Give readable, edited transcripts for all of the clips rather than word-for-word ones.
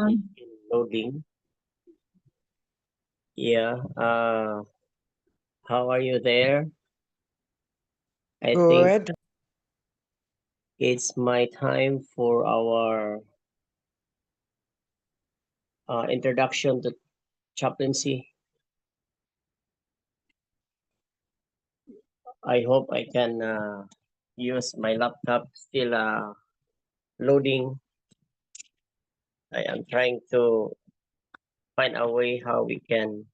in loading. Yeah. How are you there? I think Good. it's my time for our introduction to chaplaincy. I hope I can use my laptop still loading. I am trying to find a way how we can.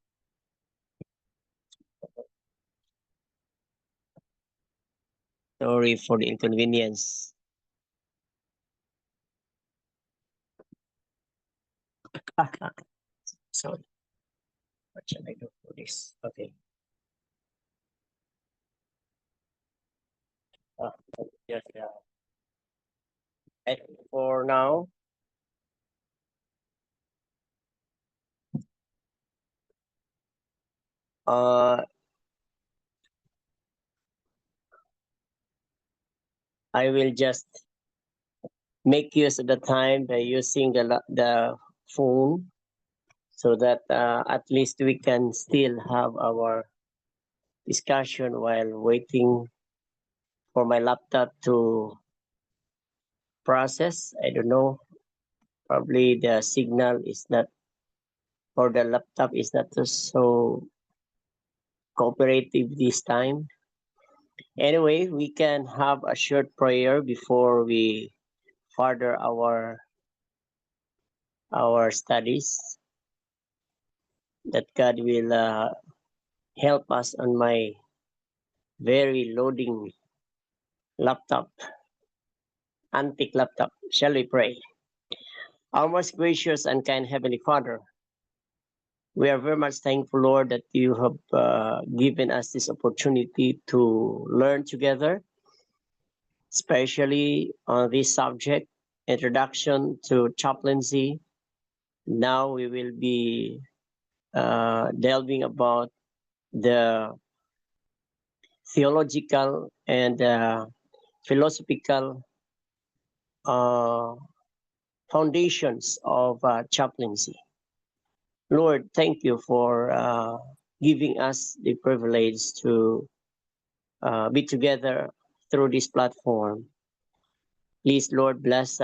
Sorry for the inconvenience. Sorry. What should I do for this? Okay. Uh, yes. And for now, uh, I will just make use of the time by using the phone so that at least we can still have our discussion while waiting for my laptop to process. I don't know. Probably the signal is not, or the laptop is not so cooperative this time. Anyway, we can have a short prayer before we further our studies. That God will help us on my very loading laptop, antique laptop. Shall we pray? Our most gracious and kind Heavenly Father, we are very much thankful, Lord, that you have given us this opportunity to learn together, especially on this subject, Introduction to Chaplaincy. Now we will be delving about the theological and philosophical uh, foundations of chaplaincy. Lord, thank you for giving us the privilege to be together through this platform. Please, Lord, bless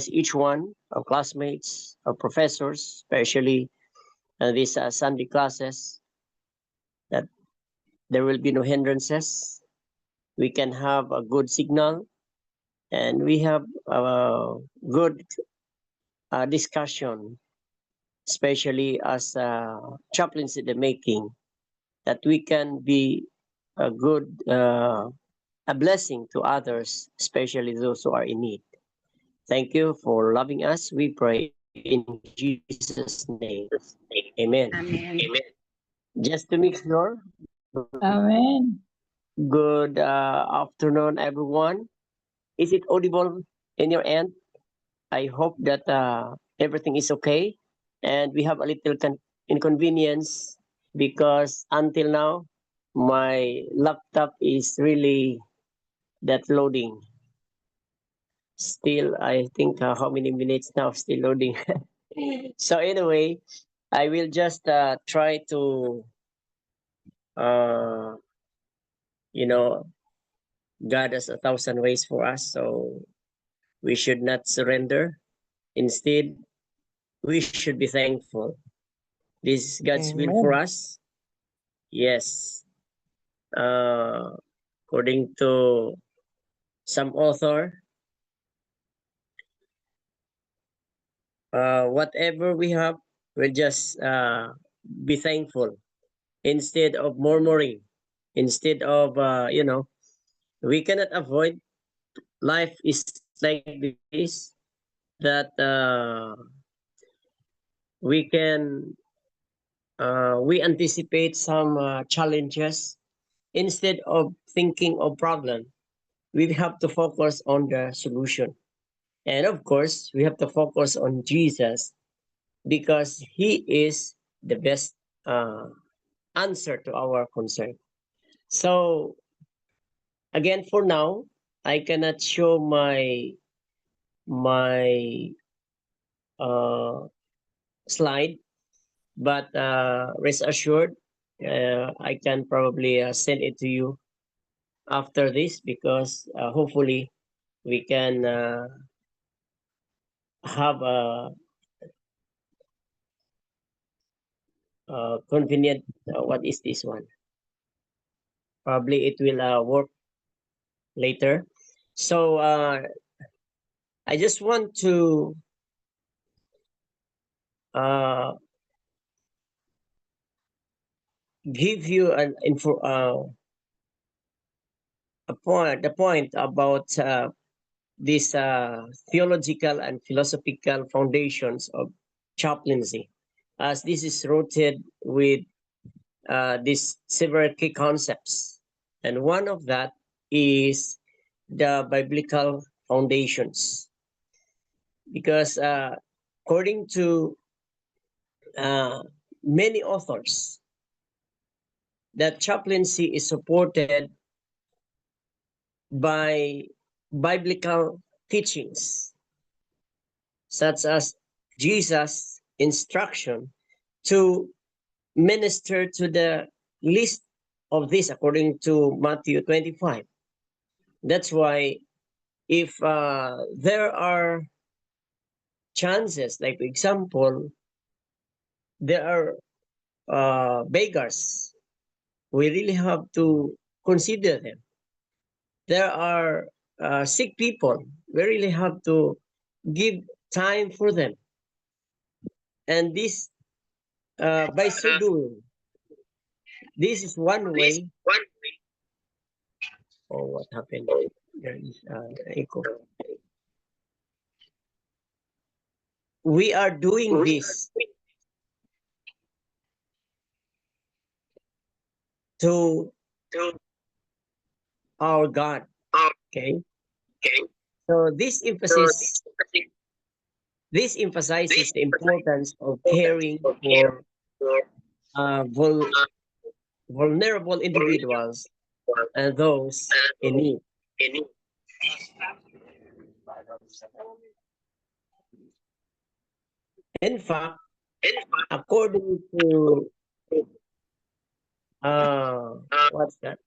each one, our classmates, our professors, especially these Sunday classes, that there will be no hindrances. We can have a good signal and we have a good discussion, especially as chaplains in the making, that we can be a good, a blessing to others, especially those who are in need. Thank you for loving us. We pray in Jesus' name. Amen. Amen. Just to make sure, Amen. good afternoon, everyone. Is it audible in your end? I hope that everything is okay. And we have a little inconvenience because until now, my laptop is really that loading. Still, I think how many minutes now still loading. So anyway, I will just try to, uh, you know, God has 1,000 ways for us. So we should not surrender. Instead, we should be thankful. This is God's will for Amen. us. Yes. Uh, according to some author, whatever we have, we'll just be thankful instead of murmuring, instead of, we cannot avoid. Life is like this, that we anticipate some challenges. Instead of thinking of problem, we have to focus on the solution. And of course, we have to focus on Jesus because he is the best uh, answer to our concern. So again, for now, I cannot show my my slide, but rest assured, I can probably send it to you after this, because hopefully we can have a convenient. What is this one? Probably it will work later. So I just want to give you an info, the point about these theological and philosophical foundations of chaplaincy, as this is rooted with these several key concepts, and one of that is the biblical foundations, because according to many authors, that chaplaincy is supported by biblical teachings, such as Jesus' instruction to minister to the least of this, according to Matthew 25. That's why if there are chances, like for example, there are beggars, we really have to consider them. There are sick people, we really have to give time for them. And this, by so doing, this is one way. Oh, what happened? There is echo. We are doing this to our God. Okay. So this emphasizes the importance of caring for vulnerable individuals and those in need. In fact, according to what's that?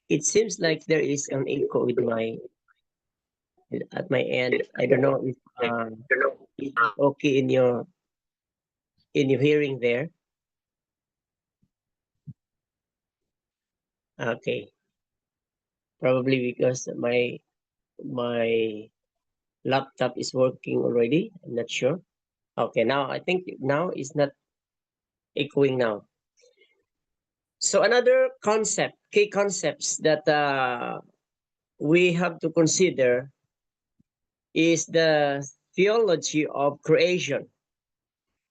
It seems like there is an echo with at my end. I don't know if it's okay in your hearing there. Okay, probably because my laptop is working already. I'm not sure. Okay, now I think now it's not echoing now. So another concept, key concepts that we have to consider is the theology of creation,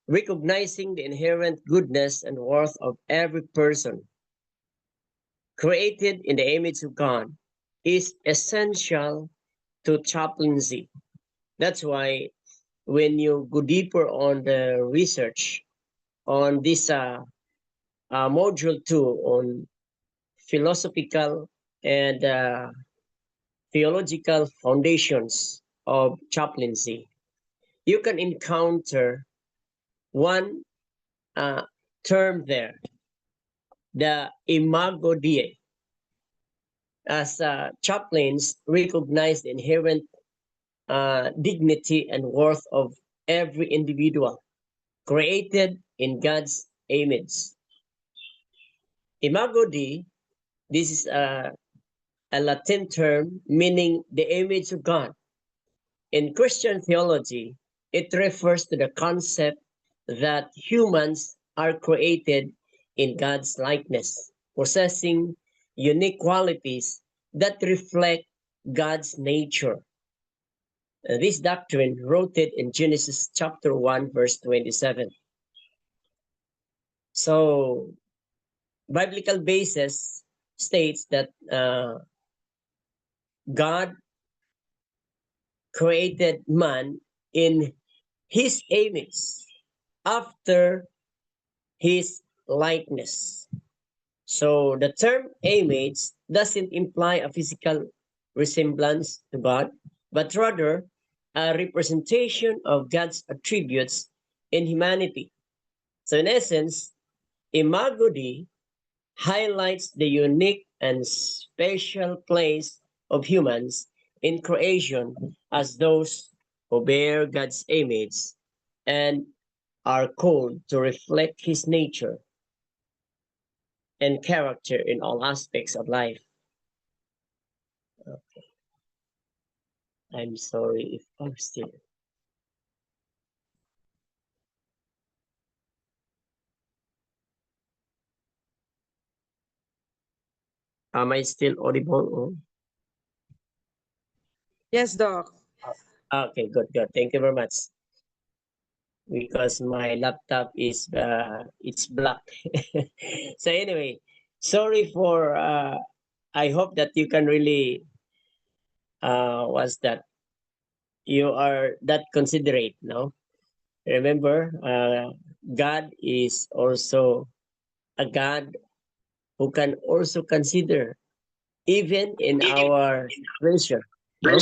recognizing the inherent goodness and worth of every person created in the image of God is essential to chaplaincy. That's why when you go deeper on the research on this module 2 on philosophical and theological foundations of chaplaincy, you can encounter one term there, the imago Dei, as chaplains recognize the inherent dignity and worth of every individual created in God's image. Imago Dei, this is a Latin term meaning the image of God. In Christian theology, it refers to the concept that humans are created in God's likeness, possessing unique qualities that reflect God's nature. This doctrine rooted in Genesis chapter 1, verse 27. So, biblical basis states that God created man in his image, after his likeness. So the term image doesn't imply a physical resemblance to God, but rather a representation of God's attributes in humanity. So in essence, Imago Dei highlights the unique and special place of humans in creation as those who bear God's image and are called to reflect his nature and character in all aspects of life. Okay. I'm sorry if I'm still. Am I still audible? Yes, Doc. Okay, good, good. Thank you very much. Because my laptop is it's black. So anyway, sorry for I hope that you can really what's that? You are that considerate, no? Remember, God is also a God who can also consider even in our pressure. No?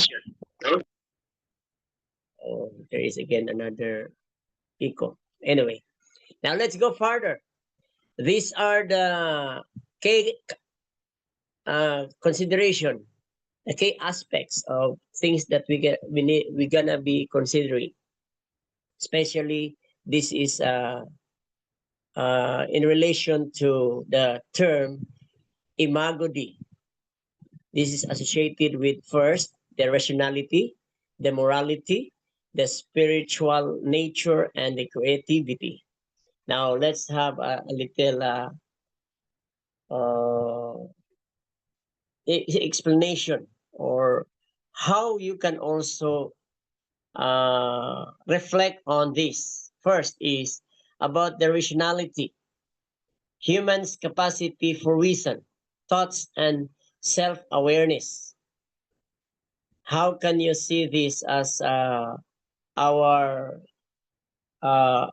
Oh, there is again another echo. Anyway, now let's go further. These are the key consideration, the key aspects of things that we're gonna be considering. Especially, this is in relation to the term imago Dei. This is associated with first the rationality, the morality, the spiritual nature, and the creativity. Now let's have a little uh, explanation or how you can also reflect on this. First is about the rationality, humans' capacity for reason, thoughts, and self-awareness. How can you see this as our our uh,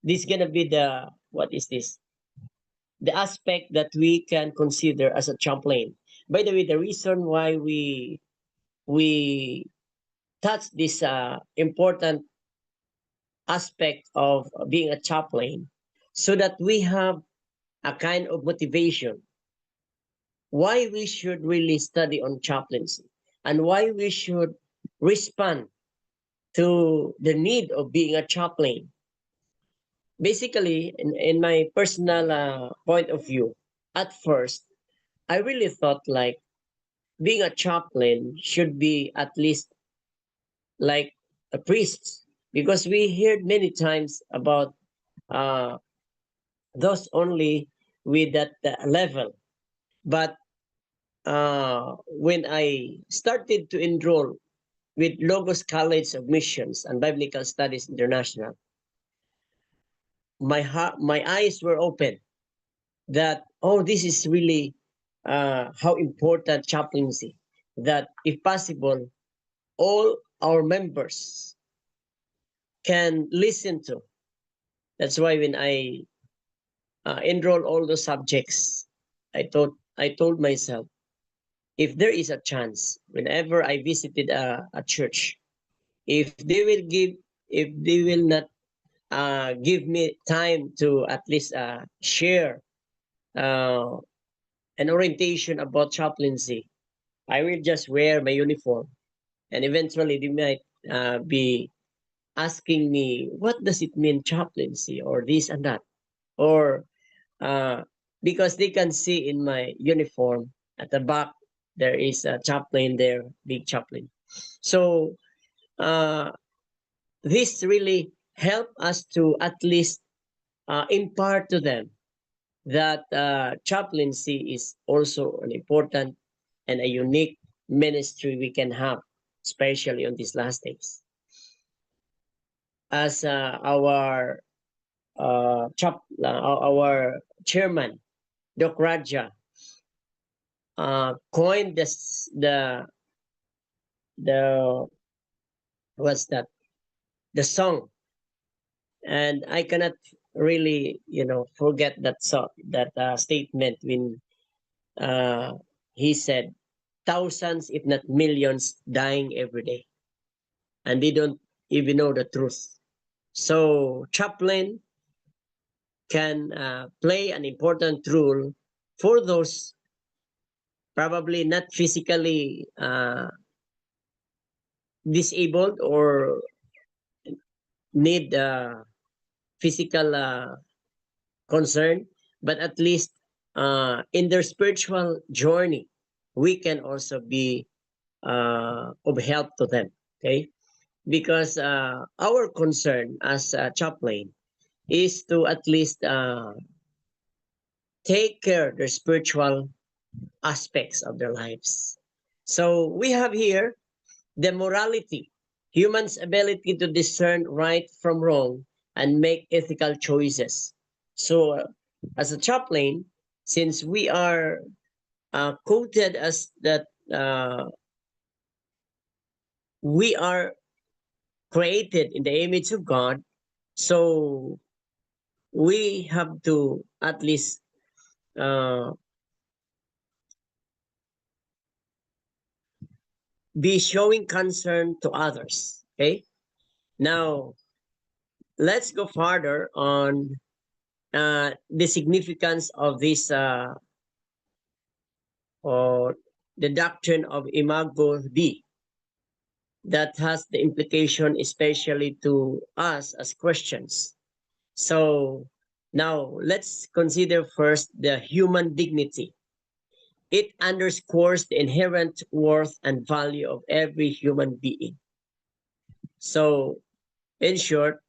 this gonna be the what is this? The aspect that we can consider as a trampoline. By the way, the reason why we touch this important aspect of being a chaplain, so that we have a kind of motivation why we should really study on chaplaincy and why we should respond to the need of being a chaplain. Basically, in my personal point of view, at first, I really thought like being a chaplain should be at least like a priest, because we heard many times about uh, those only with that level. But when I started to enroll with Logos College of Missions and Biblical Studies International, my eyes were open that, oh, this is really how important chaplaincy, that if possible all our members can listen to. That's why when I enroll all the subjects, I told myself, if there is a chance, whenever I visited a church, if they will give, if they will not give me time to at least share uh, an orientation about chaplaincy, I will just wear my uniform, and eventually they might be asking me, what does it mean chaplaincy or this and that, or uh, because they can see in my uniform at the back there is a chaplain there, big chaplain. So uh, this really help us to at least impart to them that chaplaincy is also an important and a unique ministry we can have, especially on these last days. As our our chairman, Doc Raja, coined this, the what's that? The song And I cannot really, forget that statement when he said, thousands, if not millions, dying every day, and they don't even know the truth. So chaplain can play an important role for those probably not physically disabled or need physical concern, but at least in their spiritual journey, we can also be of help to them. Okay, because our concern as a chaplain is to at least take care of their spiritual aspects of their lives. So we have here the morality, humans' ability to discern right from wrong and make ethical choices. So, as a chaplain, since we are quoted as that we are created in the image of God, so we have to at least uh, be showing concern to others. Okay, now let's go further on the significance of this or the doctrine of Imago Dei that has the implication especially to us as Christians. So now let's consider first the human dignity. It underscores the inherent worth and value of every human being. So in short,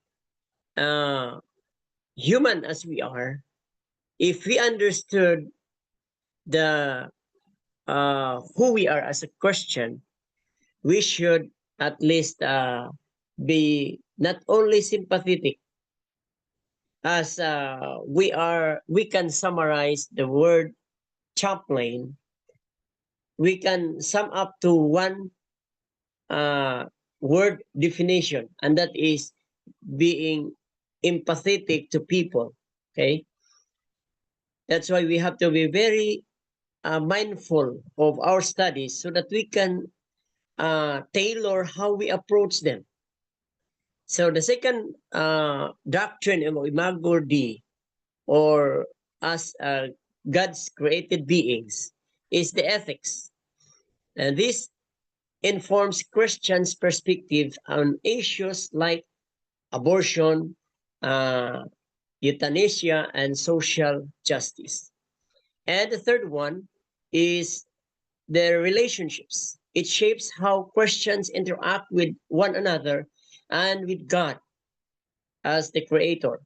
uh, human as we are, if we understood the who we are as a Christian, we should at least be not only sympathetic as we can summarize the word chaplain, we can sum up to one uh, word definition, and that is being empathetic to people. Okay, that's why we have to be very mindful of our studies so that we can tailor how we approach them. So the second doctrine of Imago Dei, or as God's created beings, is the ethics. And this informs Christians' perspective on issues like abortion, uh, euthanasia, and social justice. And the third one is the relationships. It shapes how Christians interact with one another and with God as the creator.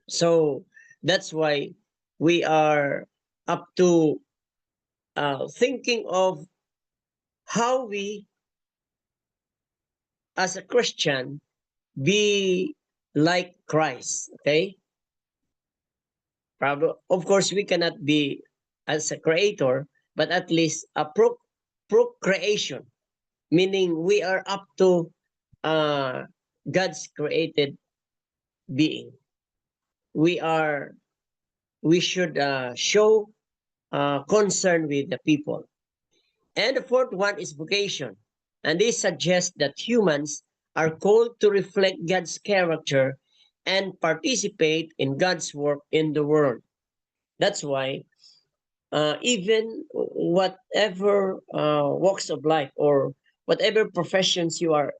So that's why we are up to thinking of how we, as a Christian, be like Christ. Okay, probably, of course, we cannot be as a creator, but at least a procreation, meaning we are up to God's created being. We are we should show concern with the people. And the fourth one is vocation. And this suggests that humans are called to reflect God's character and participate in God's work in the world. That's why even whatever walks of life or whatever professions you are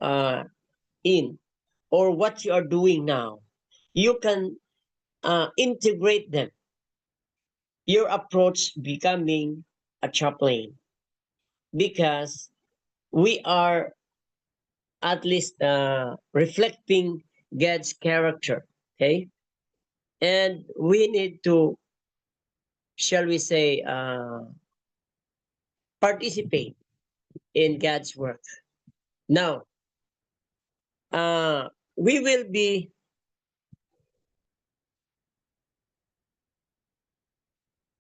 uh, in or what you are doing now, you can integrate them. Your approach becoming a chaplain because we are at least reflecting God's character. Okay, and we need to, shall we say, participate in God's work. Now, we will be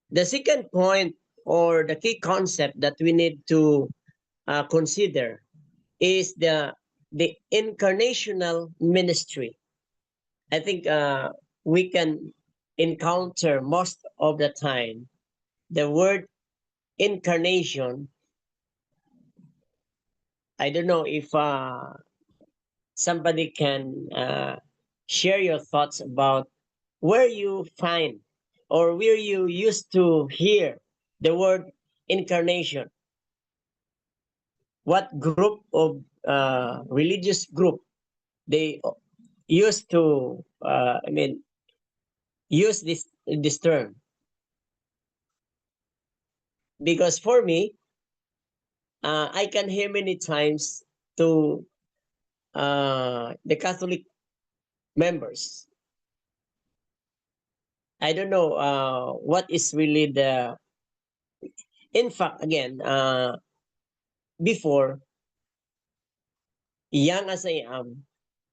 the second point or the key concept that we need to consider is the the incarnational ministry. I think we can encounter most of the time the word incarnation. I don't know if somebody can share your thoughts about where you find or where you used to hear the word incarnation. What group of religious group they used to use this term? Because for me, I can hear many times to the Catholic members. I don't know what is really the. In fact, again, before, young as I am,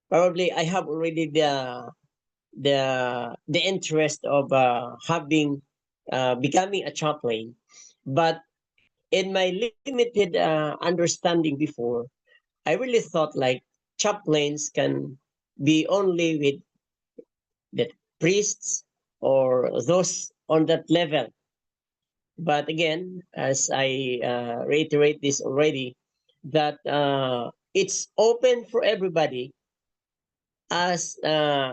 probably I have already the interest of having becoming a chaplain, but in my limited understanding before, I really thought like chaplains can be only with the priests or those on that level. But again, as I reiterate this already, that it's open for everybody as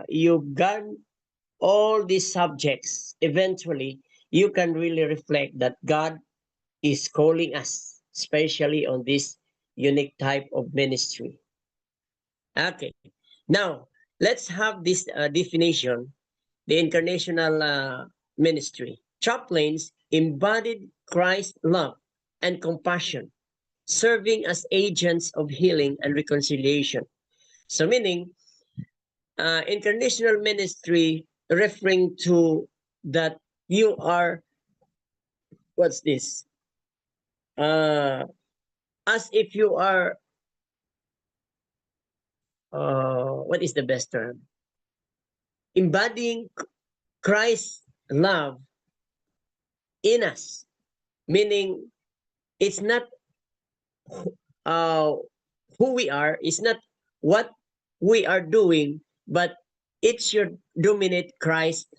you gun all these subjects. Eventually, you can really reflect that God is calling us, especially on this unique type of ministry. Okay, now let's have this definition: the incarnational ministry. Chaplains embodied Christ's love and compassion, serving as agents of healing and reconciliation. So, meaning, incarnational ministry referring to that you are, what's this? As if you are, what is the best term? Embodying Christ's love in us, meaning it's not uh, who we are, it's not what we are doing, but it should dominate Christ's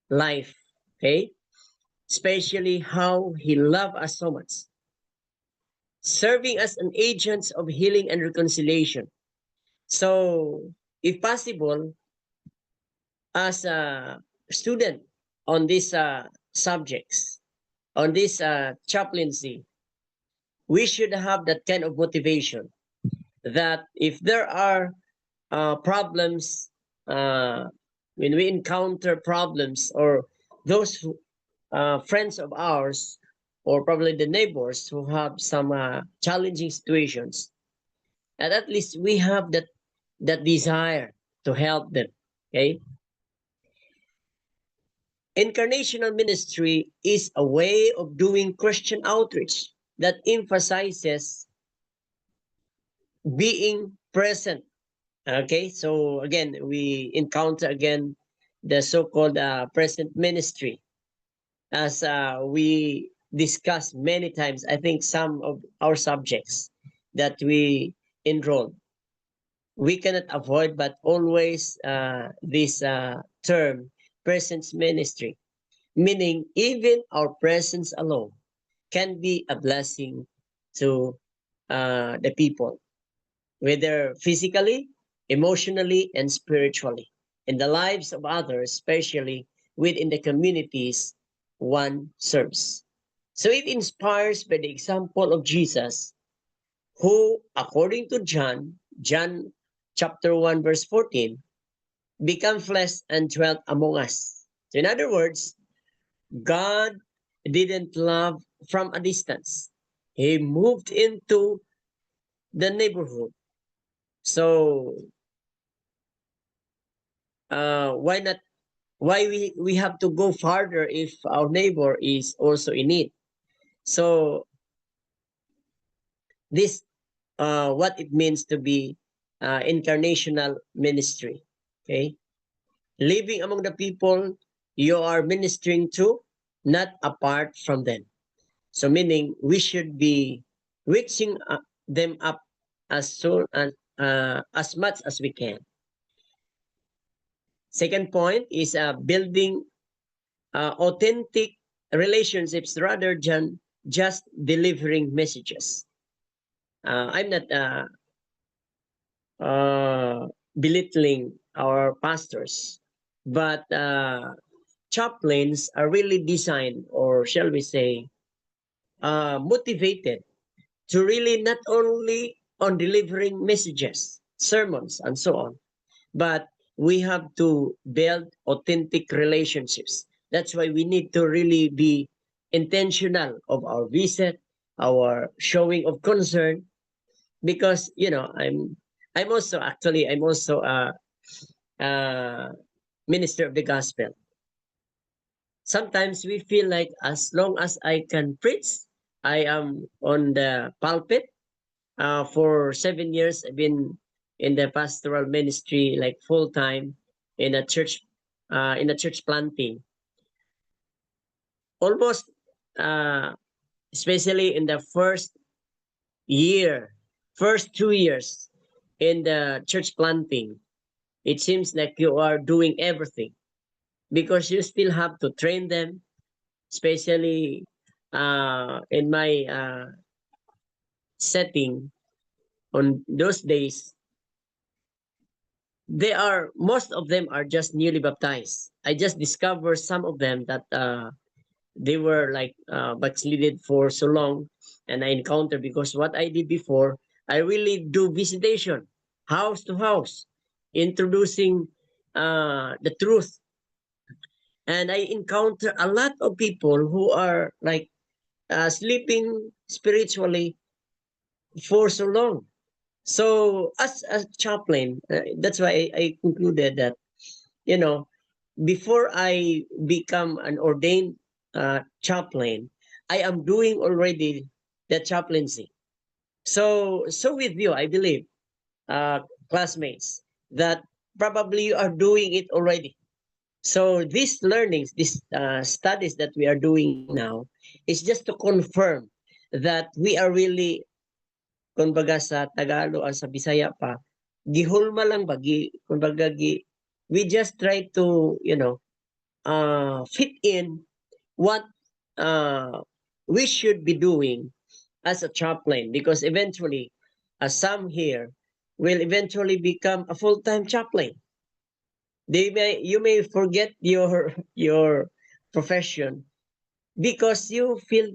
life, okay? Especially how he loved us so much, serving as an agent of healing and reconciliation. So, if possible, as a student on these subjects, on this chaplaincy, we should have that kind of motivation that if there are problems, when we encounter problems or those friends of ours or probably the neighbors who have some challenging situations, and at least we have that desire to help them. Okay, incarnational ministry is a way of doing Christian outreach that emphasizes being present. Okay, so again, we encounter again the so-called present ministry, as we discussed many times. I think some of our subjects that we enroll, we cannot avoid but always this term presence ministry, meaning even our presence alone can be a blessing to the people, whether physically, emotionally, and spiritually, in the lives of others, especially within the communities one serves. So it inspires by the example of Jesus, who, according to John chapter 1, verse 14, became flesh and dwelt among us. So in other words, God didn't love from a distance. He moved into the neighborhood. So why not? Why we have to go farther if our neighbor is also in need? So this what it means to be incarnational ministry. Okay, living among the people you are ministering to, not apart from them. So meaning we should be reaching them up as soon as much as we can. Second point is building authentic relationships rather than just delivering messages. I'm not belittling our pastors, but chaplains are really designed, or shall we say, motivated to really not only on delivering messages, sermons, and so on, but we have to build authentic relationships. That's why we need to really be intentional of our visit, our showing of concern, because I'm also a minister of the gospel. Sometimes we feel like as long as I can preach, I am on the pulpit. For 7 years, I've been in the pastoral ministry, like full time in a church planting. Almost, uh, especially in the first 2 years in the church planting, it seems like you are doing everything because you still have to train them, especially in my setting on those days. Most of them are just newly baptized. I just discovered some of them that they were like backslided for so long, and I encountered, because what I did before, I really do visitation, house to house, introducing the truth, and I encounter a lot of people who are like sleeping spiritually for so long. So as a chaplain, that's why I concluded that, you know, before I become an ordained chaplain, I am doing already the chaplaincy. So with you, I believe, uh, classmates, that probably you are doing it already. So these learnings, these studies that we are doing now, is just to confirm that we are really, kumbaga sa Tagalog, sa Bisaya pa, gihulma lang ba, kumbaga, we just try to, fit in what uh, we should be doing as a chaplain, because eventually, some here will eventually become a full-time chaplain. You may forget your profession because you feel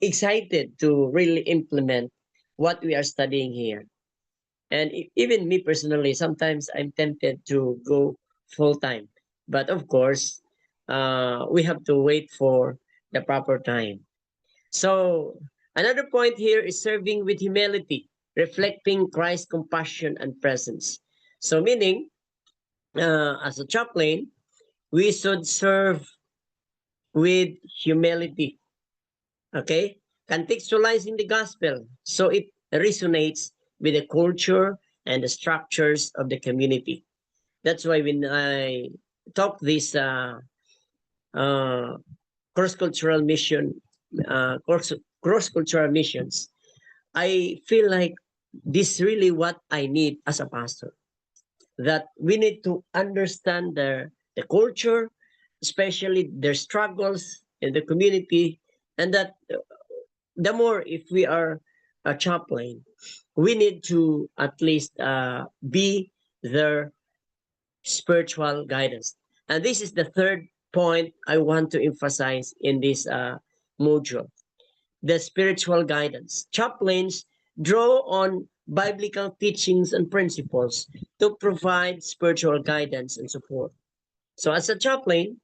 excited to really implement what we are studying here. And even me personally, sometimes I'm tempted to go full time. But of course, we have to wait for the proper time. So another point here is serving with humility, reflecting Christ's compassion and presence. So meaning, as a chaplain, we should serve with humility. Okay? Contextualizing the gospel so it resonates with the culture and the structures of the community. That's why when I talk this uh, cross-cultural mission, cross-cultural missions, I feel like this is really what I need as a pastor. That we need to understand the culture, especially their struggles in the community, and that the more, if we are a chaplain, we need to at least be their spiritual guidance. And this is the third point I want to emphasize in this module: the spiritual guidance. Chaplains draw on biblical teachings and principles to provide spiritual guidance and support. So, as a chaplain,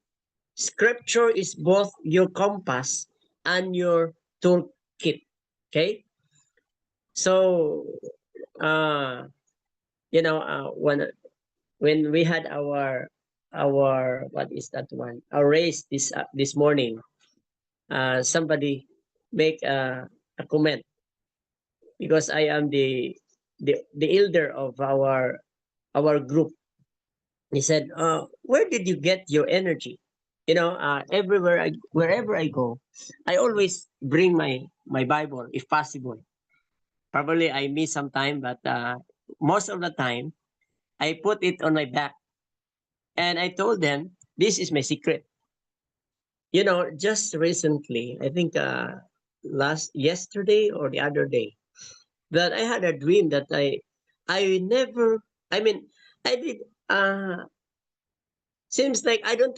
scripture is both your compass and your toolkit. Okay? So, uh, when we had our what is that one? Our race this morning, somebody make a comment, because I am the elder of our group. He said, "Where did you get your energy?" Wherever I go, I always bring my Bible if possible. Probably I miss some time, but most of the time, I put it on my back. And I told them, this is my secret. You know, just recently, I think yesterday or the other day, that I had a dream that I never, I mean, I did, seems like I don't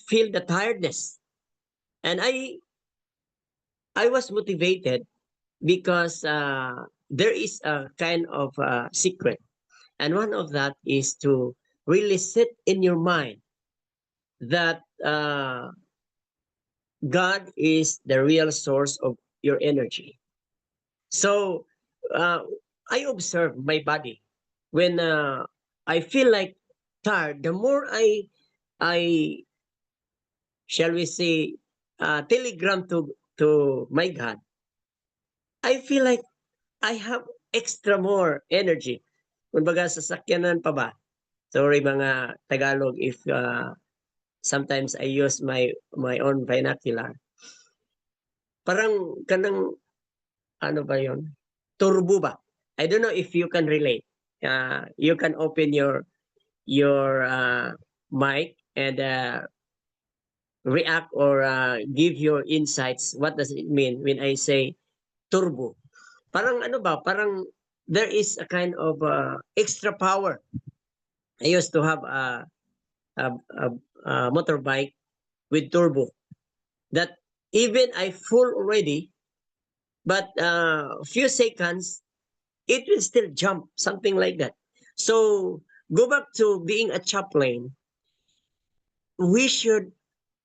feel the tiredness. And I was motivated because there is a kind of secret. And one of that is to really sit in your mind that God is the real source of your energy. So uh, I observe my body when I feel like tired. The more I shall we say telegram to my God, I feel like I have extra more energy. Kumbaga sasakyanan pa ba? Sorry mga Tagalog if sometimes I use my own vernacular. Parang kanang ano ba 'yon? Turbo ba? I don't know if you can relate. You can open your mic and react or give your insights. What does it mean when I say turbo? Parang ano ba? Parang there is a kind of extra power. I used to have a, a, a motorbike with turbo that even I full already, but few seconds it will still jump, something like that. So go back to being a chaplain. We should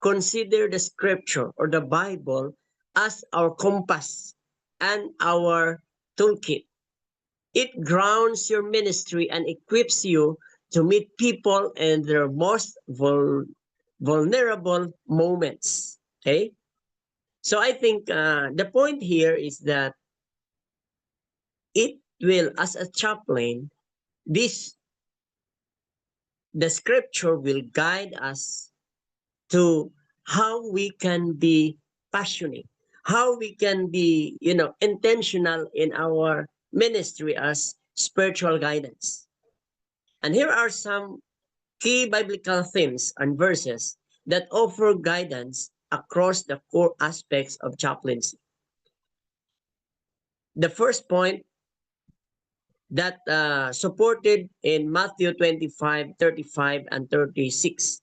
consider the scripture or the Bible as our compass and our toolkit. It grounds your ministry and equips you to meet people in their most vulnerable moments. Okay? So I think the point here is that it will, as a chaplain, this the scripture will guide us to how we can be passionate, how we can be, intentional in our ministry as spiritual guidance. And here are some key biblical themes and verses that offer guidance across the core aspects of chaplaincy. The first point that supported in Matthew 25:35 and 36.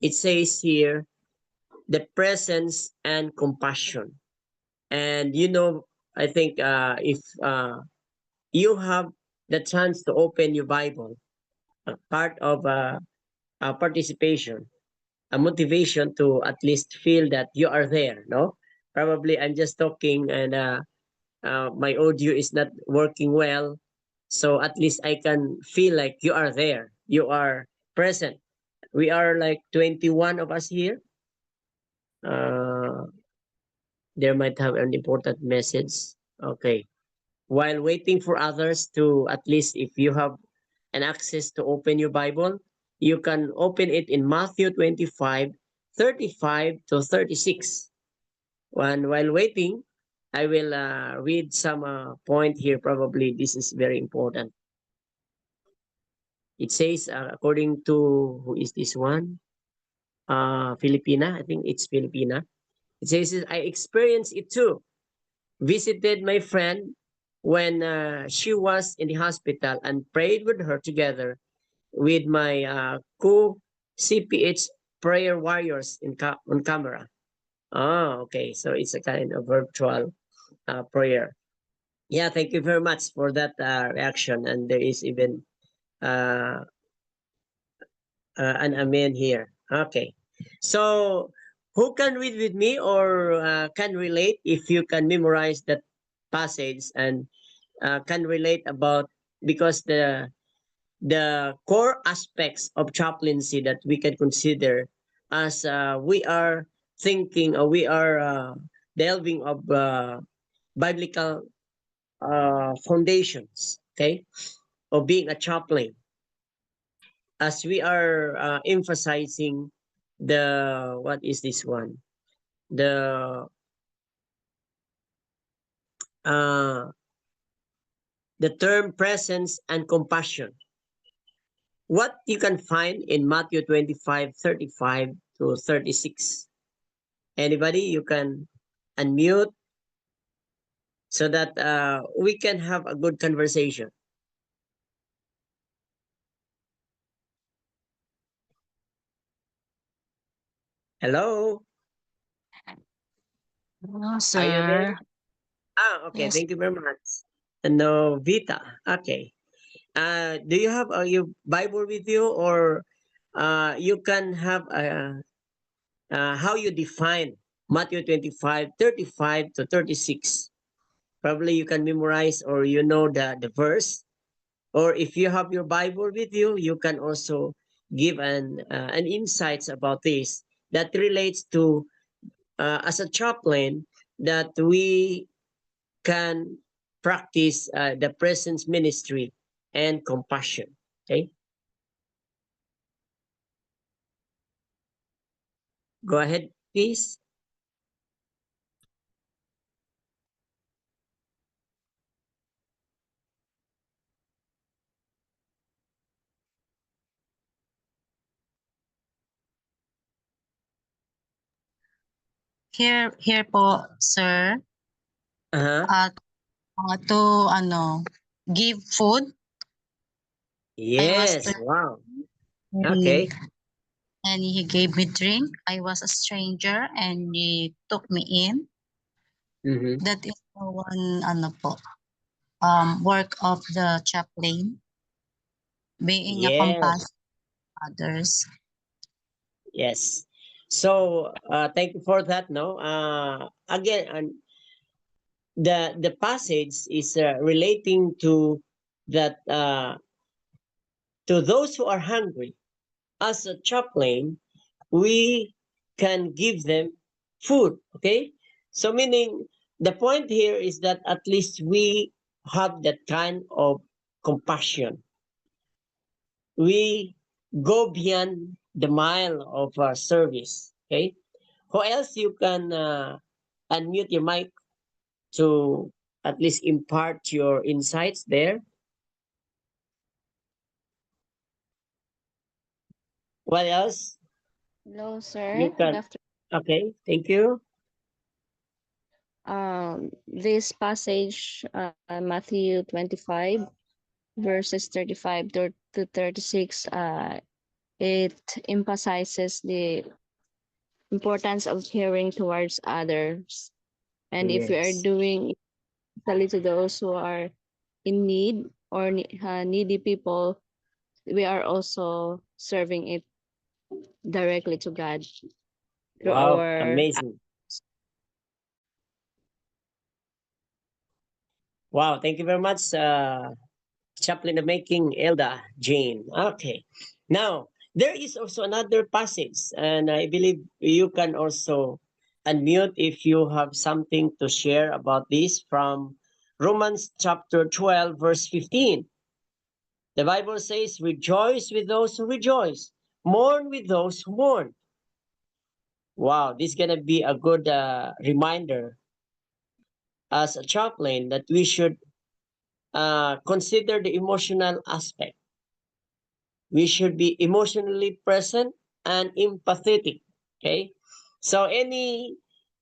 It says here, the presence and compassion. And I think if you have the chance to open your Bible, a part of participation, a motivation to at least feel that you are there, no? Probably I'm just talking and my audio is not working well. So at least I can feel like you are there. You are present. We are like 21 of us here. Uh, there might have an important message. Okay. While waiting for others to, at least if you have an access to open your Bible, you can open it in Matthew 25:35 to 36. And while waiting, I will read some point here. Probably this is very important. It says, according to, who is this one? Filipina. I think it's Filipina. It says, I experienced it too. Visited my friend when she was in the hospital and prayed with her together with my co-CPH prayer warriors on camera. Oh, okay. So it's a kind of virtual prayer. Yeah, thank you very much for that reaction. And there is even uh, an amen here. Okay. So who can read with me or can relate if you can memorize that passage and can relate about, because the core aspects of chaplaincy that we can consider as we are thinking or we are delving of biblical foundations, okay, of being a chaplain, as we are emphasizing the, what is this one, the uh, the term presence and compassion. What you can find in Matthew 25:35 to 36. Anybody, you can unmute so that we can have a good conversation. Hello? Hello, Are you there? sir. Okay, Yes. thank you very much. No, Vita. Okay. Do you have your Bible with you, or you can have how you define Matthew 25:35 to 36? Probably you can memorize, or you know the verse. Or if you have your Bible with you, you can also give an insights about this that relates to as a chaplain, that we can practice the presence ministry and compassion. Okay, go ahead, please. Here po, sir. Uh-huh. At to give food. I was Yes. Wow. thirsty Okay. and he gave me drink. I was a stranger and he took me in. Mm-hmm. That is the one po, work of the chaplain, being a Yes. compassion to others. Yes. So thank you for that. No. Again, the passage is relating to that to those who are hungry. As a chaplain, we can give them food. Okay. So meaning the point here is that at least we have that kind of compassion. We go beyond the mile of service. Okay. Who else you can unmute your mic to at least impart your insights there? What else Hello, you sir. Good can? afternoon. Okay, thank you. This passage, Matthew 25, verses 35 to 36, it emphasizes the importance of caring towards others. And if we are Yes. doing especially to those who are in need or needy people, we are also serving it directly to God through Wow, our. amazing. Wow, thank you very much, Chaplain of Making, Elda Jane. Okay. Now, there is also another passage, and I believe you can also unmute if you have something to share about this from Romans chapter 12, verse 15. The Bible says, rejoice with those who rejoice, mourn with those who mourn. Wow, this is going to be a good reminder as a chaplain that we should consider the emotional aspect. We should be emotionally present and empathetic. Okay. So, any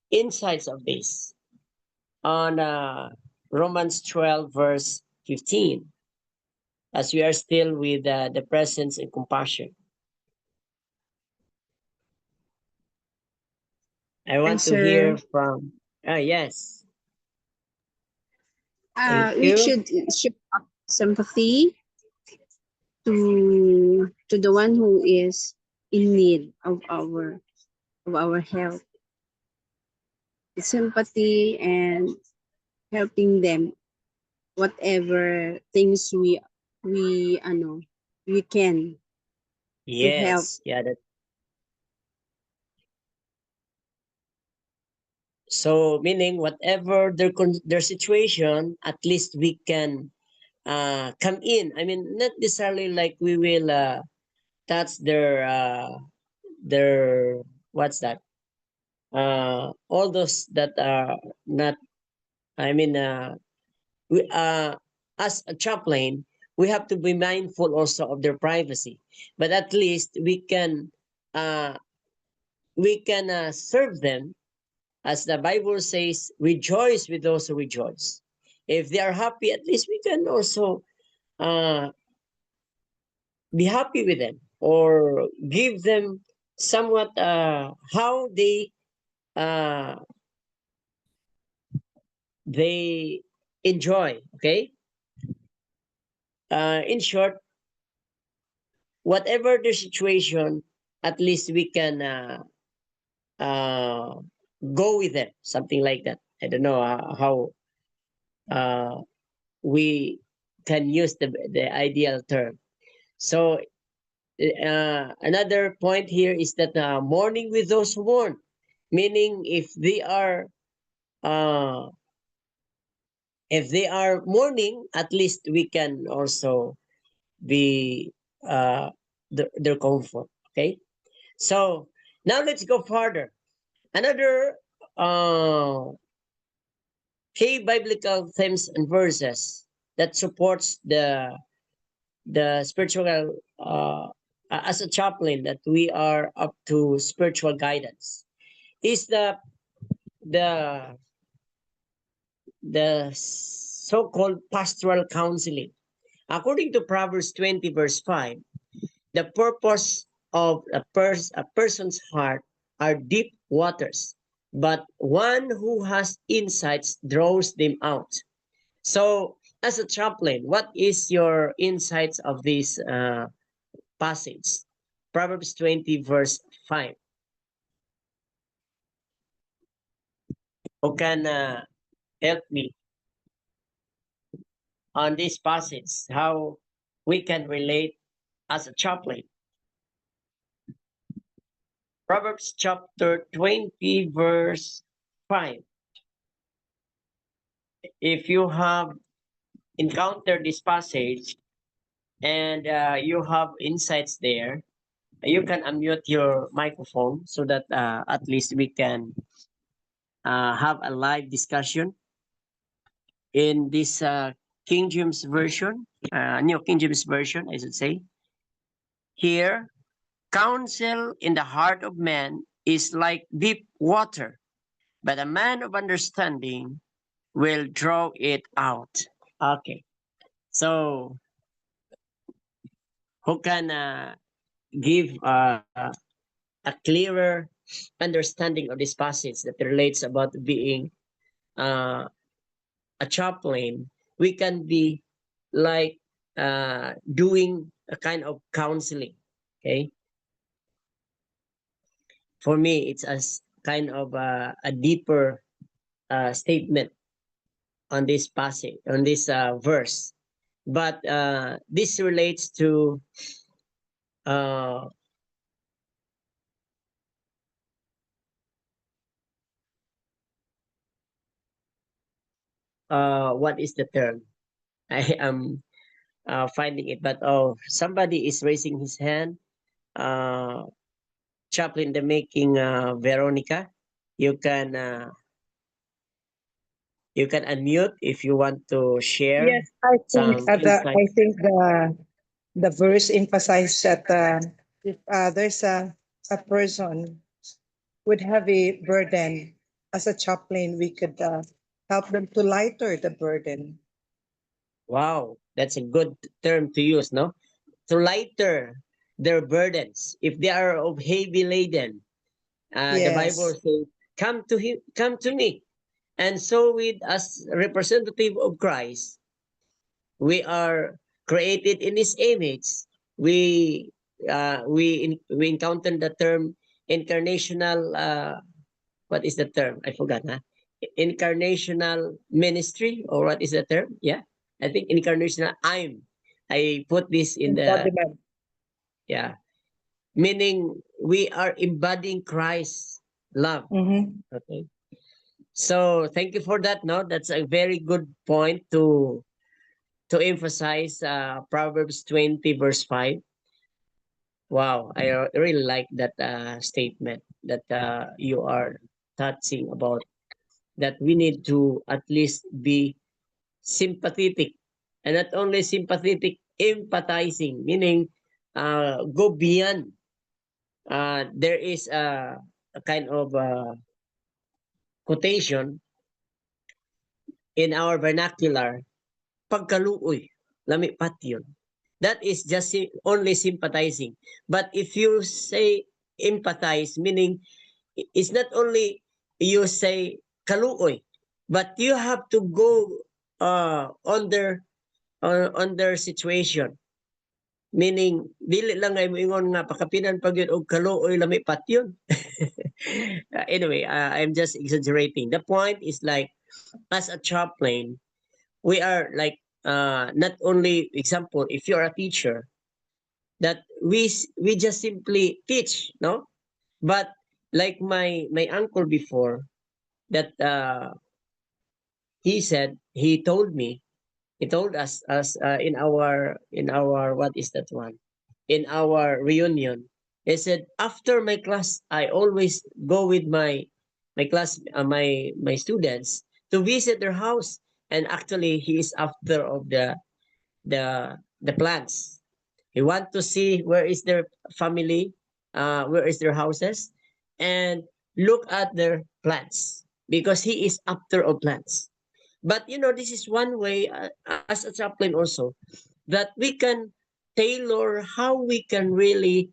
insights of this on Romans 12, verse 15, as we are still with the presence and compassion? I want to Answer. hear from, yes, thank We you. should show sympathy to the one who is in need of our help. Sympathy and helping them whatever things we can to help. Yes, yeah, that. So meaning whatever their situation, at least we can come in. I mean, not necessarily like we will touch their what's that? All those that are not. I mean, we as a chaplain, we have to be mindful also of their privacy. But at least uh, we can serve them, as the Bible says, rejoice with those who rejoice. If they are happy, at least we can also uh, be happy with them, or give them somewhat how uh, they enjoy. Okay. In short, whatever the situation, at least we can uh, go with them. Something like that. I don't know how uh, we can use the ideal term. So another point here is that mourning with those who mourn, meaning uh, if they are mourning, at least we can also be their comfort. Okay, so now let's go further. Another key biblical themes and verses that supports the spiritual as a chaplain, that we are up to spiritual guidance, is the the so-called pastoral counseling. According to Proverbs 20 verse 5, the purpose of a person's heart are deep waters, but one who has insights draws them out. So, as a chaplain, what is your insights of this passage? Proverbs 20 verse 5. Who can help me on this passage? How we can relate as a chaplain? Proverbs chapter 20 verse 5. If you have encountered this passage and you have insights there, you can unmute your microphone so that at least we can have a live discussion in this King James version, New King James version, I should say. Here, counsel in the heart of man is like deep water, but a man of understanding will draw it out. Okay, so who can give a clearer understanding of this passage that relates about being uh, a chaplain? We can be like doing a kind of counseling. Okay, for me, it's as kind of a deeper statement on this passage, on this verse. But this relates to uh, what is the term? I am finding it, but oh, somebody is raising his hand. Uh, Chaplain, the making Veronica, you can uh, you can unmute if you want to share Yes, I think some insight. the verse emphasized that if there's a person with heavy burden, as a chaplain, we could help them to lighter the burden. Wow, that's a good term to use, no? To lighter their burdens. If they are of heavy laden, the Bible Yes. says, "Come to him, come to me." And so, with as representative of Christ, we are created in His image. We we encounter the term incarnational. What is the term? I forgot. Huh? Incarnational ministry, or what is the term? Yeah, I think incarnational. I put this in the, Embodiment. yeah, meaning we are embodying Christ's love. Mm-hmm. Okay. So thank you for that. No, that's a very good point to emphasize Proverbs 20 verse 5. Wow, I really like that statement that you are touching about, that we need to at least be sympathetic and not only sympathetic, empathizing, meaning go beyond. There is a kind of quotation in our vernacular, pagkaluoy, lami pat yun. That is just only sympathizing. But if you say empathize, meaning it's not only you say kaluoy, but you have to go on their situation. Meaning, dili lang ay moingon nga pakapinan pag yun og kaluoy lami pat yun. Anyway, I'm just exaggerating. The point is like, as a chaplain, we are like not only example, if you're a teacher, that we just simply teach, no? But like my uncle before, that he told us as in our what is that one, in our reunion. He said, after my class, I always go with my class my students to visit their house, and actually he is after of the plants. He want to see where is their family, where is their houses, and look at their plants because he is after of plants. But this is one way, as a chaplain also, that we can tailor how we can really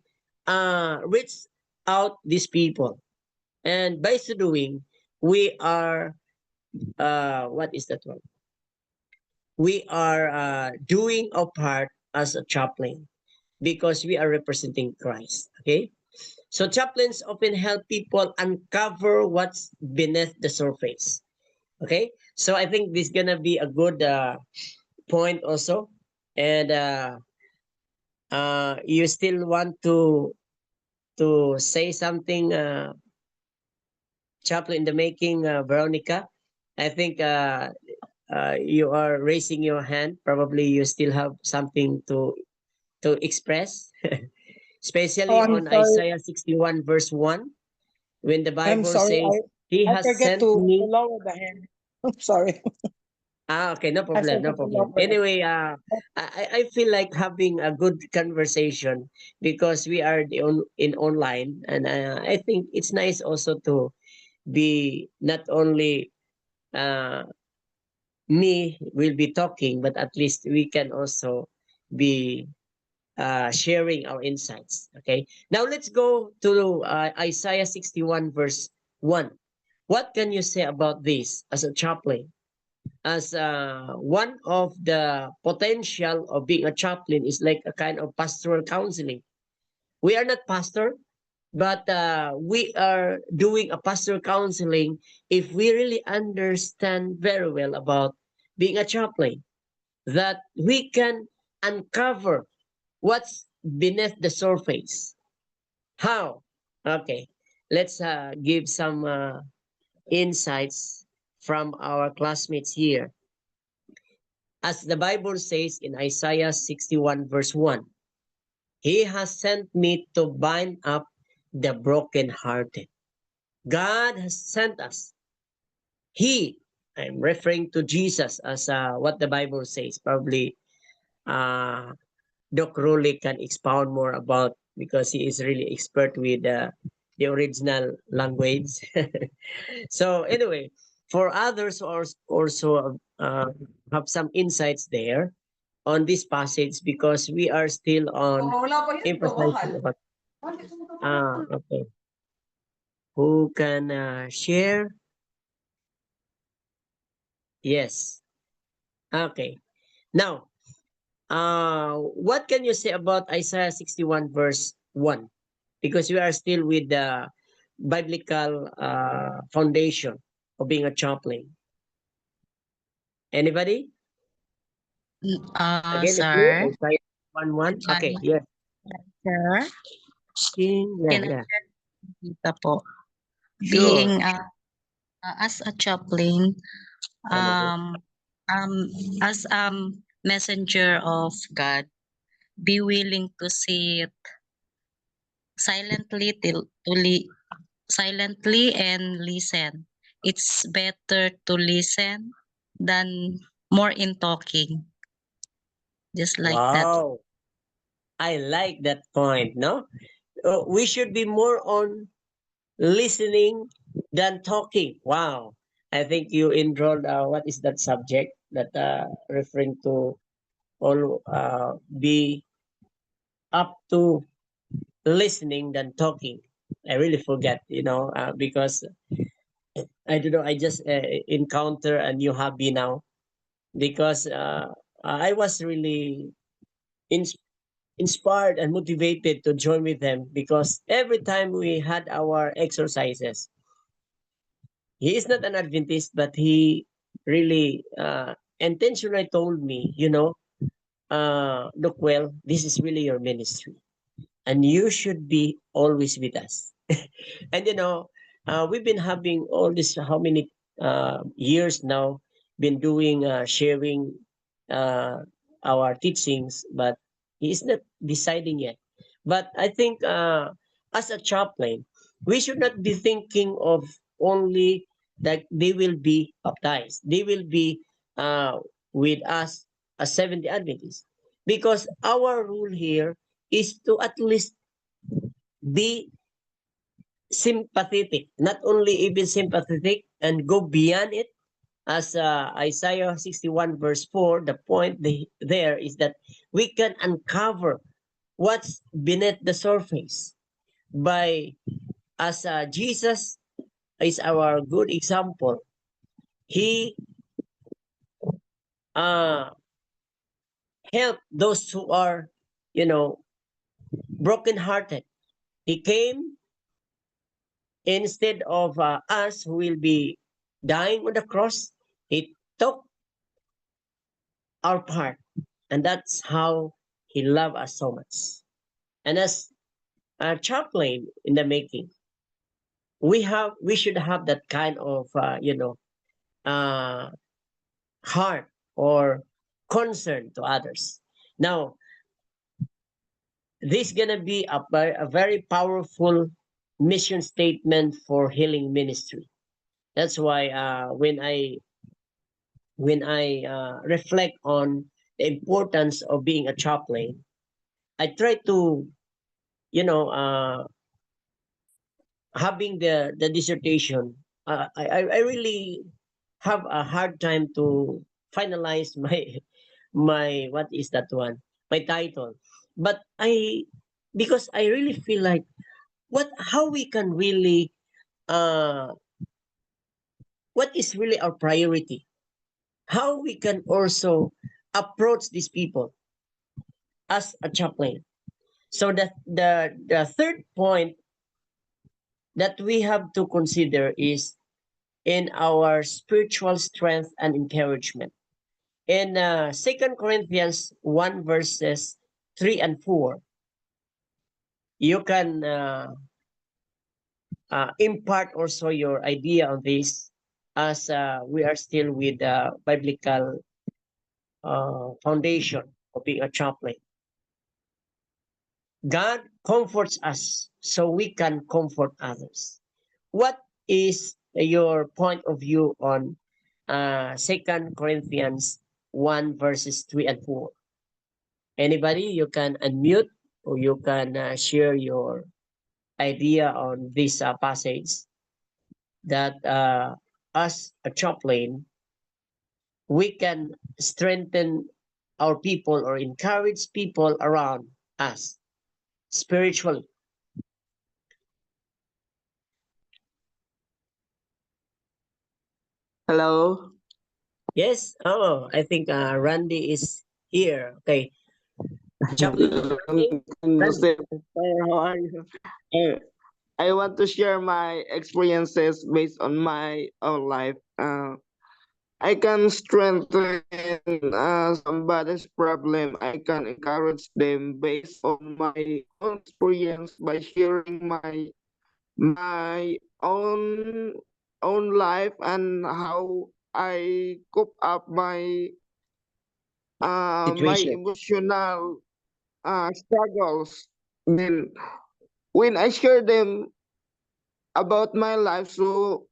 reach out these people. And by so doing, we are what is that one? We are doing our part as a chaplain because we are representing Christ. Okay? So chaplains often help people uncover what's beneath the surface. Okay? So I think this is gonna be a good point also. And you still want to say something, chaplain in the making, Veronica? I think you are raising your hand. Probably you still have something to express, especially Oh, I'm on sorry. Isaiah 61 verse 1, when the I'm Bible sorry. says, He I has forget sent to me. lower the hand. I'm sorry. Okay, no I problem, no forgot to problem. lower it. Anyway, I feel like having a good conversation because we are in online, and I think it's nice also to be not only uh, me will be talking, but at least we can also be sharing our insights. Okay, now let's go to Isaiah 61 verse 1. What can you say about this as a chaplain? As one of the potential of being a chaplain is like a kind of pastoral counseling. We are not pastor, but we are doing a pastoral counseling if we really understand very well about being a chaplain, that we can uncover what's beneath the surface. How? Okay, let's give some insights from our classmates here. As the Bible says in Isaiah 61 verse 1, He has sent me to bind up the brokenhearted. God has sent us. He, I'm referring to Jesus as what the Bible says. Probably uh, Doc Rowley can expound more about, because he is really expert with the original language. So anyway, for others who are also have some insights there on this passage, because we are still on emphasizing about okay, who can share? Yes. Okay. Now, what can you say about Isaiah 61 verse 1? Because we are still with the biblical foundation of being a chaplain. Anybody? Again, the clue, Sir, Isaiah 1:1. Okay, yes. sir, Yeah, can I yeah. kita po? Sure. Being as a chaplain, um, um, as messenger of God, be willing to sit silently silently and listen. It's better to listen than more in talking. Just like that. Wow. I like that point, no? We should be more on listening than talking. Wow. I think you enrolled, what is that subject that referring to all be up to listening than talking. I really forget, because I don't know, I just encounter a new hobby now because I was really ins- inspired and motivated to join with them because every time we had our exercises, he is not an Adventist, but he really intentionally told me, look, well, this is really your ministry and you should be always with us. And we've been having all this, how many years now, been doing, sharing uh, our teachings, but he is not deciding yet. But I think as a chaplain, we should not be thinking of only that they will be baptized. They will be with us as 70 Adventists. Because our rule here is to at least be sympathetic, not only even sympathetic and go beyond it. As Isaiah 61 verse 4, the point there is that we can uncover what's beneath the surface by, as Jesus is our good example, he uh, helped those who are, brokenhearted. He came instead of us who will be dying on the cross. He took our part, and that's how he loved us so much. And as a chaplain in the making, we should have that kind of uh, heart or concern to others. Now, this is gonna be a very powerful mission statement for healing ministry. That's why when I reflect on the importance of being a chaplain, I try to, you know, having the dissertation. I really have a hard time to finalize my what is that one, my title, but because I really feel like how we can really uh what is really our priority, how we can also approach these people as a chaplain. So the third point that we have to consider is in our spiritual strength and encouragement. In 2 Corinthians 1 verses 3 and 4, you can impart also your idea on this as we are still with the biblical foundation of being a chaplain. God comforts us so we can comfort others. What is your point of view on 2 Corinthians 1 verses 3 and 4? Anybody, you can unmute or you can share your idea on this passage that as a chaplain, we can strengthen our people or encourage people around us spiritually. Hello. Yes. Oh, I think Randy is here. Okay. Chaplain Randy. Randy. How are you? Uh, I want to share my experiences based on my own life. I can strengthen somebody's problem. I can encourage them based on my own experience by sharing my own life and how I cope up my Situation. emotional struggles. Then when I share them about my life, so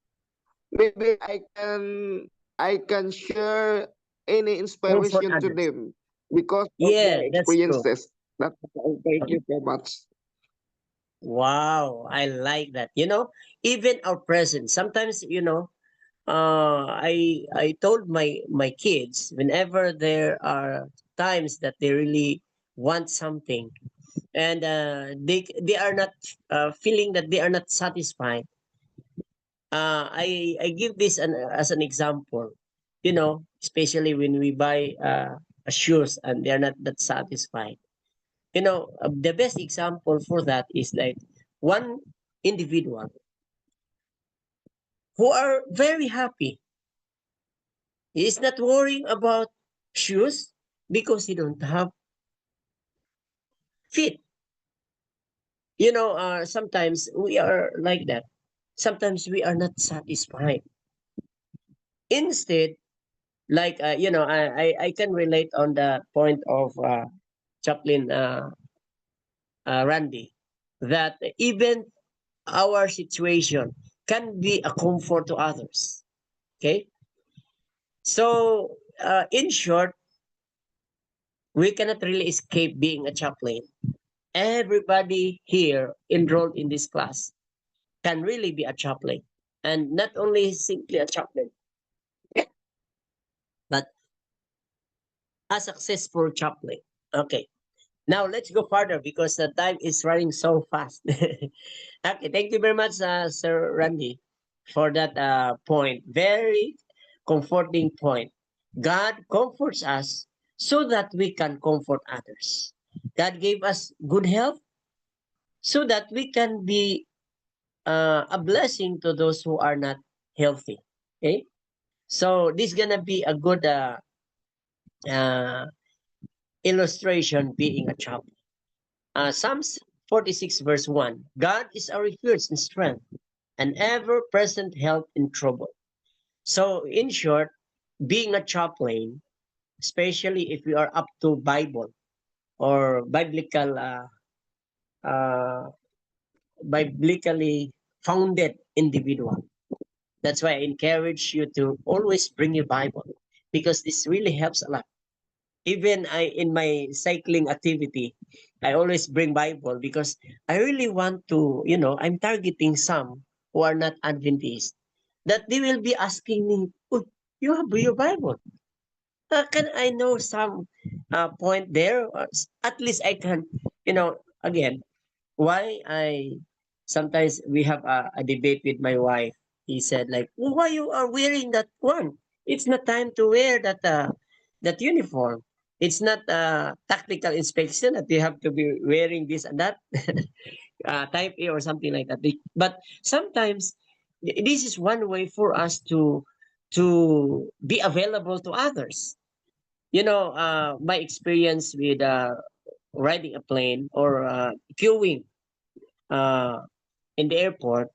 maybe I can share any Comfort inspiration to others. them. because of Yeah, my that's true. experiences. That's all. Thank you so much. Wow, I like that. Even our presence. Sometimes, I told my kids whenever there are times that they really want something, and they are not feeling that they are not satisfied. I give this as an example. Especially when we buy a shoes and they are not that satisfied. The best example for that is like one individual who are very happy. He is not worrying about shoes because he don't have feet. Sometimes we are like that. Sometimes we are not satisfied. Instead, like I can relate on the point of Chaplain Randy, that even our situation can be a comfort to others. Okay, so in short, we cannot really escape being a chaplain. Everybody here enrolled in this class can really be a chaplain, and not only simply a chaplain, but a successful chaplain. Okay, now let's go further because the time is running so fast. Okay, thank you very much, Sir Randy, for that point. Very comforting point. God comforts us so that we can comfort others. God gave us good health so that we can be a blessing to those who are not healthy. Okay, so this is gonna be a good uh, illustration being a child. Psalms 46 verse 1. God is our refuge and strength, an ever-present help in trouble. So in short, being a chaplain, especially if we are up to Bible or uh, biblically founded individual. That's why I encourage you to always bring your Bible because this really helps a lot. Even in my cycling activity, I always bring Bible because I really want to, I'm targeting some who are not Adventist that they will be asking me, oh, you have your Bible. Can I know some point there? At least I can, again, why I sometimes we have a debate with my wife. He said like, well, why you are wearing that one? It's not time to wear that uniform. It's not a tactical inspection that you have to be wearing this and that type A or something like that. But sometimes this is one way for us to be available to others. My experience with riding a plane or queuing uh, in the airport,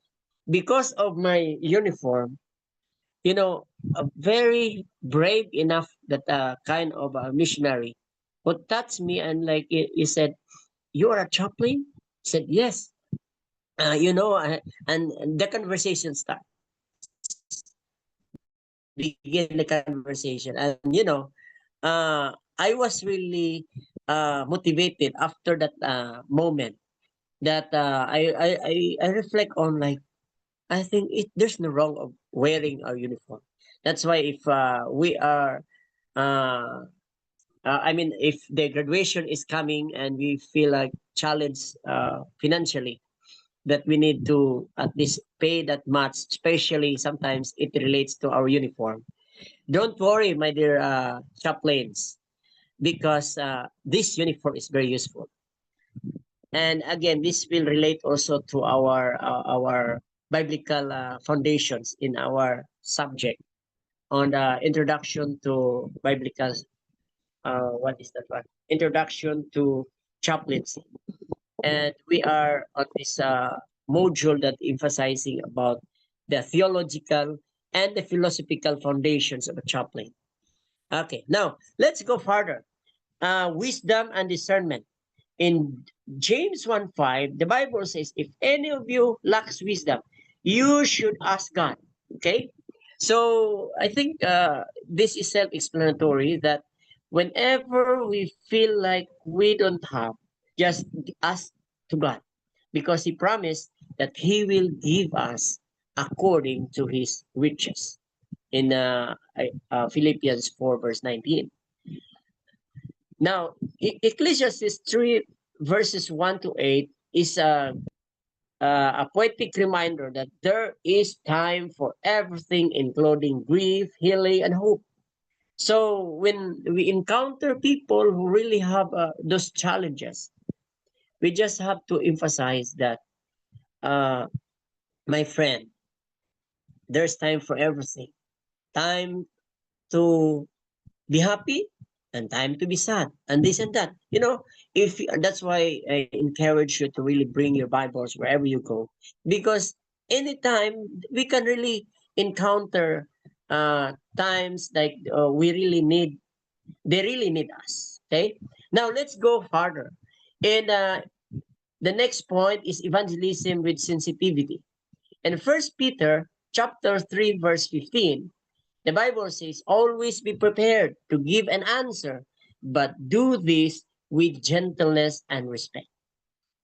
because of my uniform, very brave enough that kind of a missionary would touch me and like he said, "You are a chaplain?" I said, "Yes." And the conversation start begin the conversation, and I was really motivated after that moment that I reflect on like I think there's no wrong of wearing our uniform. That's why if we are, I mean, if the graduation is coming and we feel like challenged financially, that we need to at least pay that much, especially sometimes it relates to our uniform. Don't worry, my dear chaplains, because this uniform is very useful. And again, this will relate also to our biblical foundations in our subject on the introduction to biblical. What is that one? Introduction to chaplaincy, and we are on this module that emphasizing about the theological and the philosophical foundations of a chaplain. Okay, now let's go further. Wisdom and discernment. In James 1:5, the Bible says, if any of you lacks wisdom, you should ask God. Okay? So I think this is self-explanatory that Whenever we feel like we don't have, just ask to God, because He promised that He will give us according to His riches in Philippians 4 verse 19. Now, Ecclesiastes 3 verses 1 to 8 is a poetic reminder that there is time for everything, including grief, healing, and hope. So when we encounter people who really have those challenges, we just have to emphasize that, uh, my friend, there's time for everything. Time to be happy and time to be sad and this and that. If that's why I encourage you to really bring your Bibles wherever you go, because anytime we can really encounter times like we really need they really need us. Okay, now let's go further. And the next point is evangelism with sensitivity. In First Peter chapter 3 verse 15, the Bible says, always be prepared to give an answer, but do this with gentleness and respect.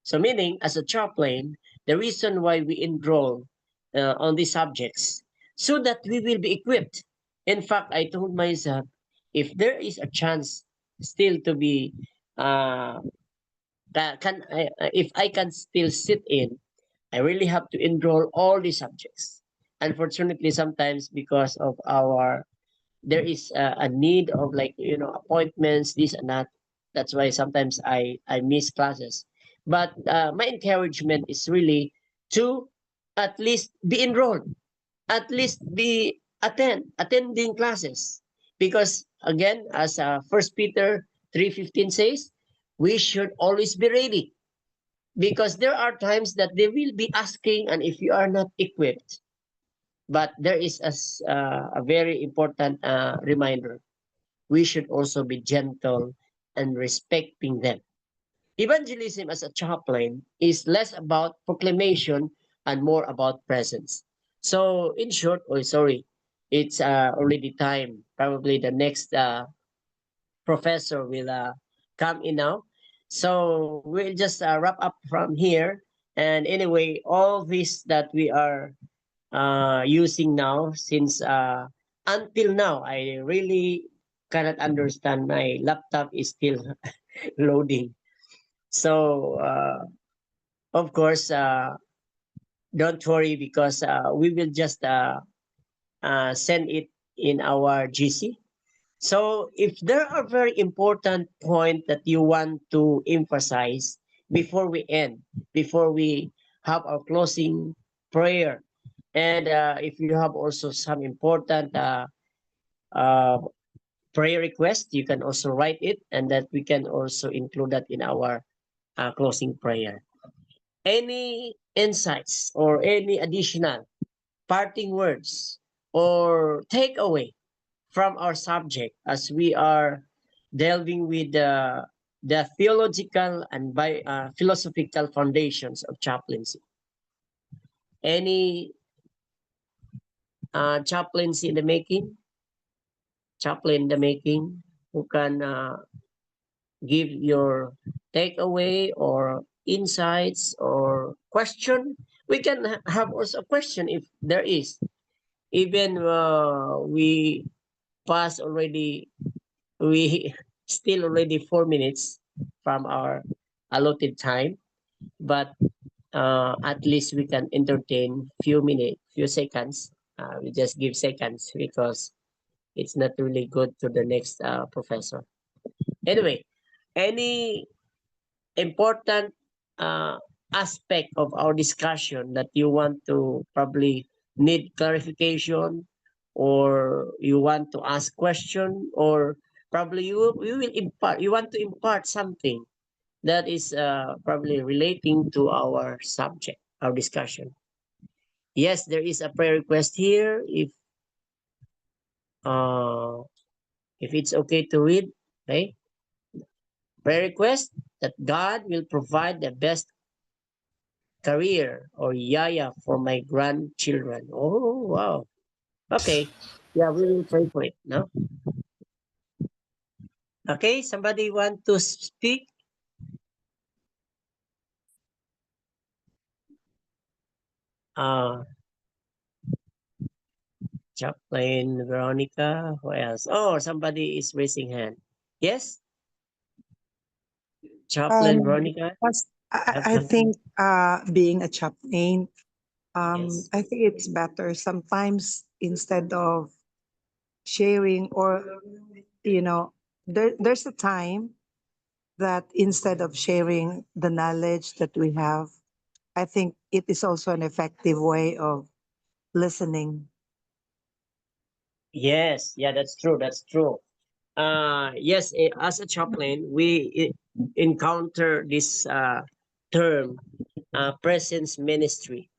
So meaning, as a chaplain, the reason why we enroll on these subjects, so that we will be equipped. In fact, I told myself, if there is a chance still to be, uh, if I can still sit in, I really have to enroll all these subjects. Unfortunately, sometimes because of there is a need of, like, appointments, this and that. That's why sometimes I miss classes. But my encouragement is really to at least be enrolled, at least be attending classes, because again, as First Peter 3:15 says, we should always be ready, because there are times that they will be asking, and if you are not equipped. But there is a very important reminder. We should also be gentle and respecting them. Evangelism as a chaplain is less about proclamation and more about presence. So, in short, oh, sorry, it's already time. Probably the next professor will come in now. So, we'll just wrap up from here. And anyway, all this that we are using now, since until now I really cannot understand, my laptop is still loading. So of course, don't worry, because we will just send it in our GC. So if there are very important point that you want to emphasize before we end, before we have our closing prayer, and if you have also some important uh, prayer request, you can also write it, and that we can also include that in our closing prayer. Any insights or any additional parting words or takeaway from our subject, as we are delving with the theological and philosophical foundations of chaplaincy? Any chaplaincy in the making? Chaplain in the making, who can give your takeaway or insights or question? We can have also a question if there is. Even we pass already, we still already 4 minutes from our allotted time, but at least we can entertain few minutes, few seconds. We just give seconds because it's not really good to the next professor. Anyway, any important uh, aspect of our discussion that you want to probably need clarification, or you want to ask question, or probably you will impart, you want to impart something that is probably relating to our subject, our discussion? Yes, there is a prayer request here. Uh, if it's okay to read, okay? Prayer request that God will provide the best career or yaya for my grandchildren. Oh, wow. Okay. Yeah, we will pray for it. No? Okay, somebody want to speak? Uh, Chaplain Veronica, who else? Oh, somebody is raising hand. Yes, Chaplain Um, Veronica, have I something? think being a chaplain, Yes. I think it's better sometimes instead of sharing or there's a time that instead of sharing the knowledge that we have, I think it is also an effective way of listening. Yes, yeah, that's true. That's true. Yes, as a chaplain, we encounter this term, presence ministry,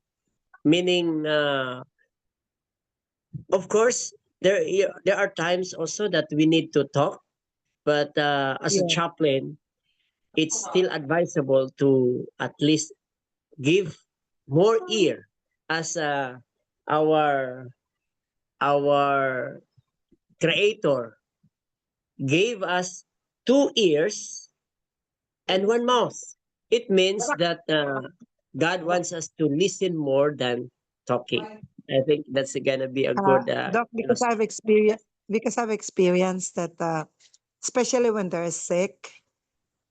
meaning, of course, there are times also that we need to talk, but as a Yeah. chaplain, it's still advisable to at least give more ear, as our our creator gave us two ears and one mouth. It means that God wants us to listen more than talking. I think that's gonna be a good Doc, because illustration. I've experienced that, especially when they're sick,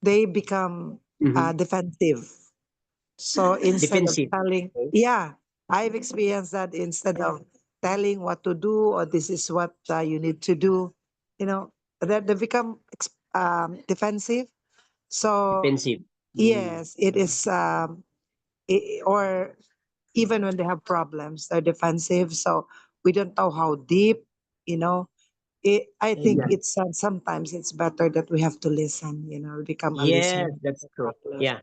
they become Mhm. defensive. So instead of Defensive. telling, Okay. yeah, I've experienced that instead of telling what to do or this is what you need to do, that they become defensive. So Defensive. Mm. yes, it is, or even when they have problems, they're defensive. So we don't know how deep, you know. I think Yeah. it's sometimes it's better that we have to listen, become a Yes, listener. that's true. Yeah.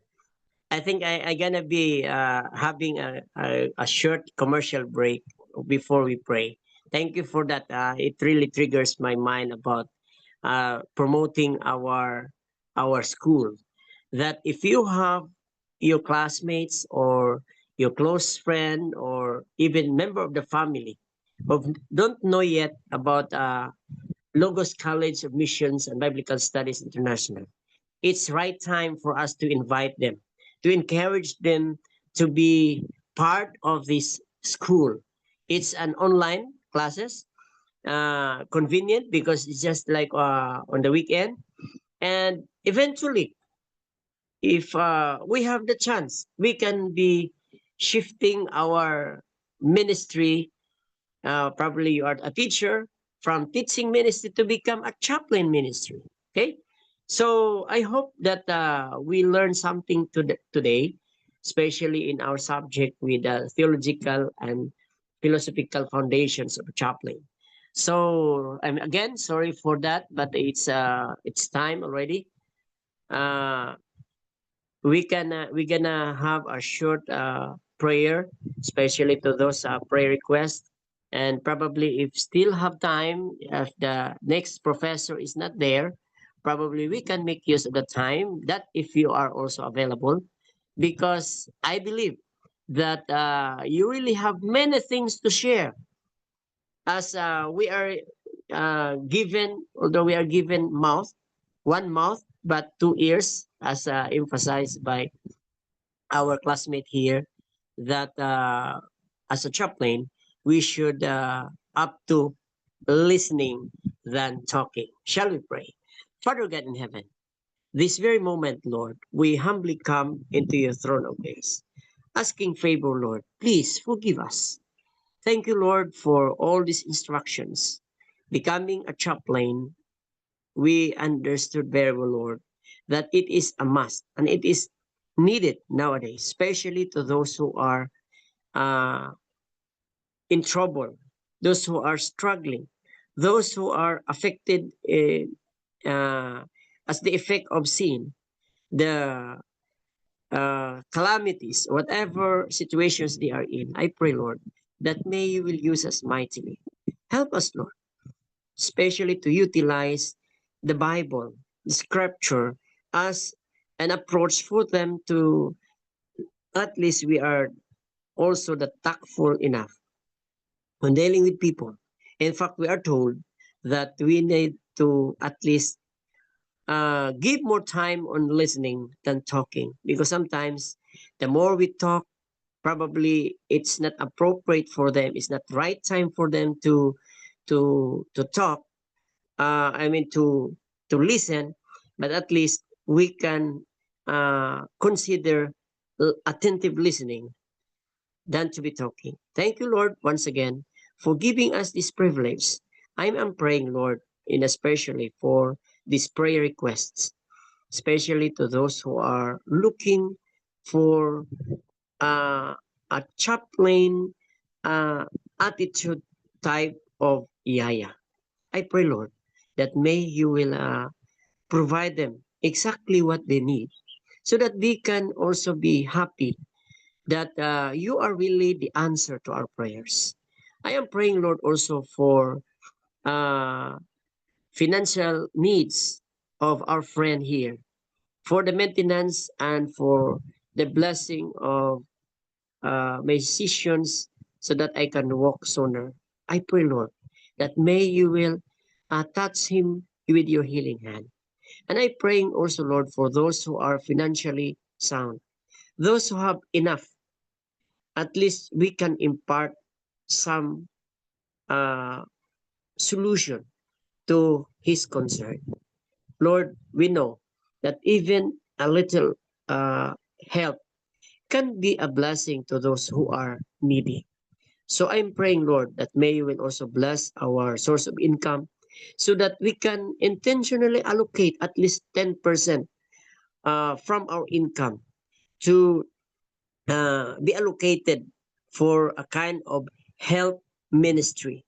I think I gonna be having a short commercial break before we pray. Thank you for that. It really triggers my mind about promoting our school. That if you have your classmates or your close friend or even member of the family who don't know yet about Logos College of Missions and Biblical Studies International, it's right time for us to invite them, to encourage them to be part of this school. It's an online classes, convenient because it's just like on the weekend. And eventually, if we have the chance, we can be shifting our ministry. Probably you are a teacher, from teaching ministry to become a chaplain ministry. Okay, so I hope that we learn something today, especially in our subject with theological and philosophical foundations of chaplain. So I'm again sorry for that, but it's time already. Uh, we gonna have a short prayer, especially to those prayer requests, and probably if still have time, if the next professor is not there, probably we can make use of the time that if you are also available, because I believe that you really have many things to share, as we are given, although we are given mouth, one mouth but two ears, as emphasized by our classmate here, that as a chaplain, we should up to listening than talking. Shall we pray? Father God in heaven, this very moment, Lord, we humbly come into your throne of grace, asking favor, Lord. Please forgive us. Thank you, Lord, for all these instructions. Becoming a chaplain, we understood very well, Lord, that it is a must and it is needed nowadays, especially to those who are uh, in trouble, those who are struggling, those who are affected as the effect of sin, the calamities, whatever situations they are in. I pray, Lord, that may you will use us mightily. Help us, Lord, especially to utilize the Bible, the scripture, as an approach for them to at least we are also the tactful enough when dealing with people. In fact, we are told that we need to at least give more time on listening than talking, because sometimes the more we talk, probably it's not appropriate for them, it's not right time for them to talk, I mean to listen, but at least we can consider attentive listening than to be talking. Thank you, Lord, once again for giving us this privilege. I'm praying, Lord, in especially for these prayer requests, especially to those who are looking for uh, a chaplain uh, attitude type of yaya. I pray, Lord, that may you will provide them exactly what they need, so that they can also be happy that you are really the answer to our prayers. I am praying, Lord, also for uh, financial needs of our friend here, for the maintenance and for the blessing of my decisions, so that I can walk sooner. I pray, Lord, that may you will touch him with your healing hand. And I praying also, Lord, for those who are financially sound, those who have enough, at least we can impart some uh, solution to his concern. Lord, we know that even a little uh, help can be a blessing to those who are needy. So I'm praying, Lord, that may you will also bless our source of income, so that we can intentionally allocate at least 10% from our income to be allocated for a kind of health ministry.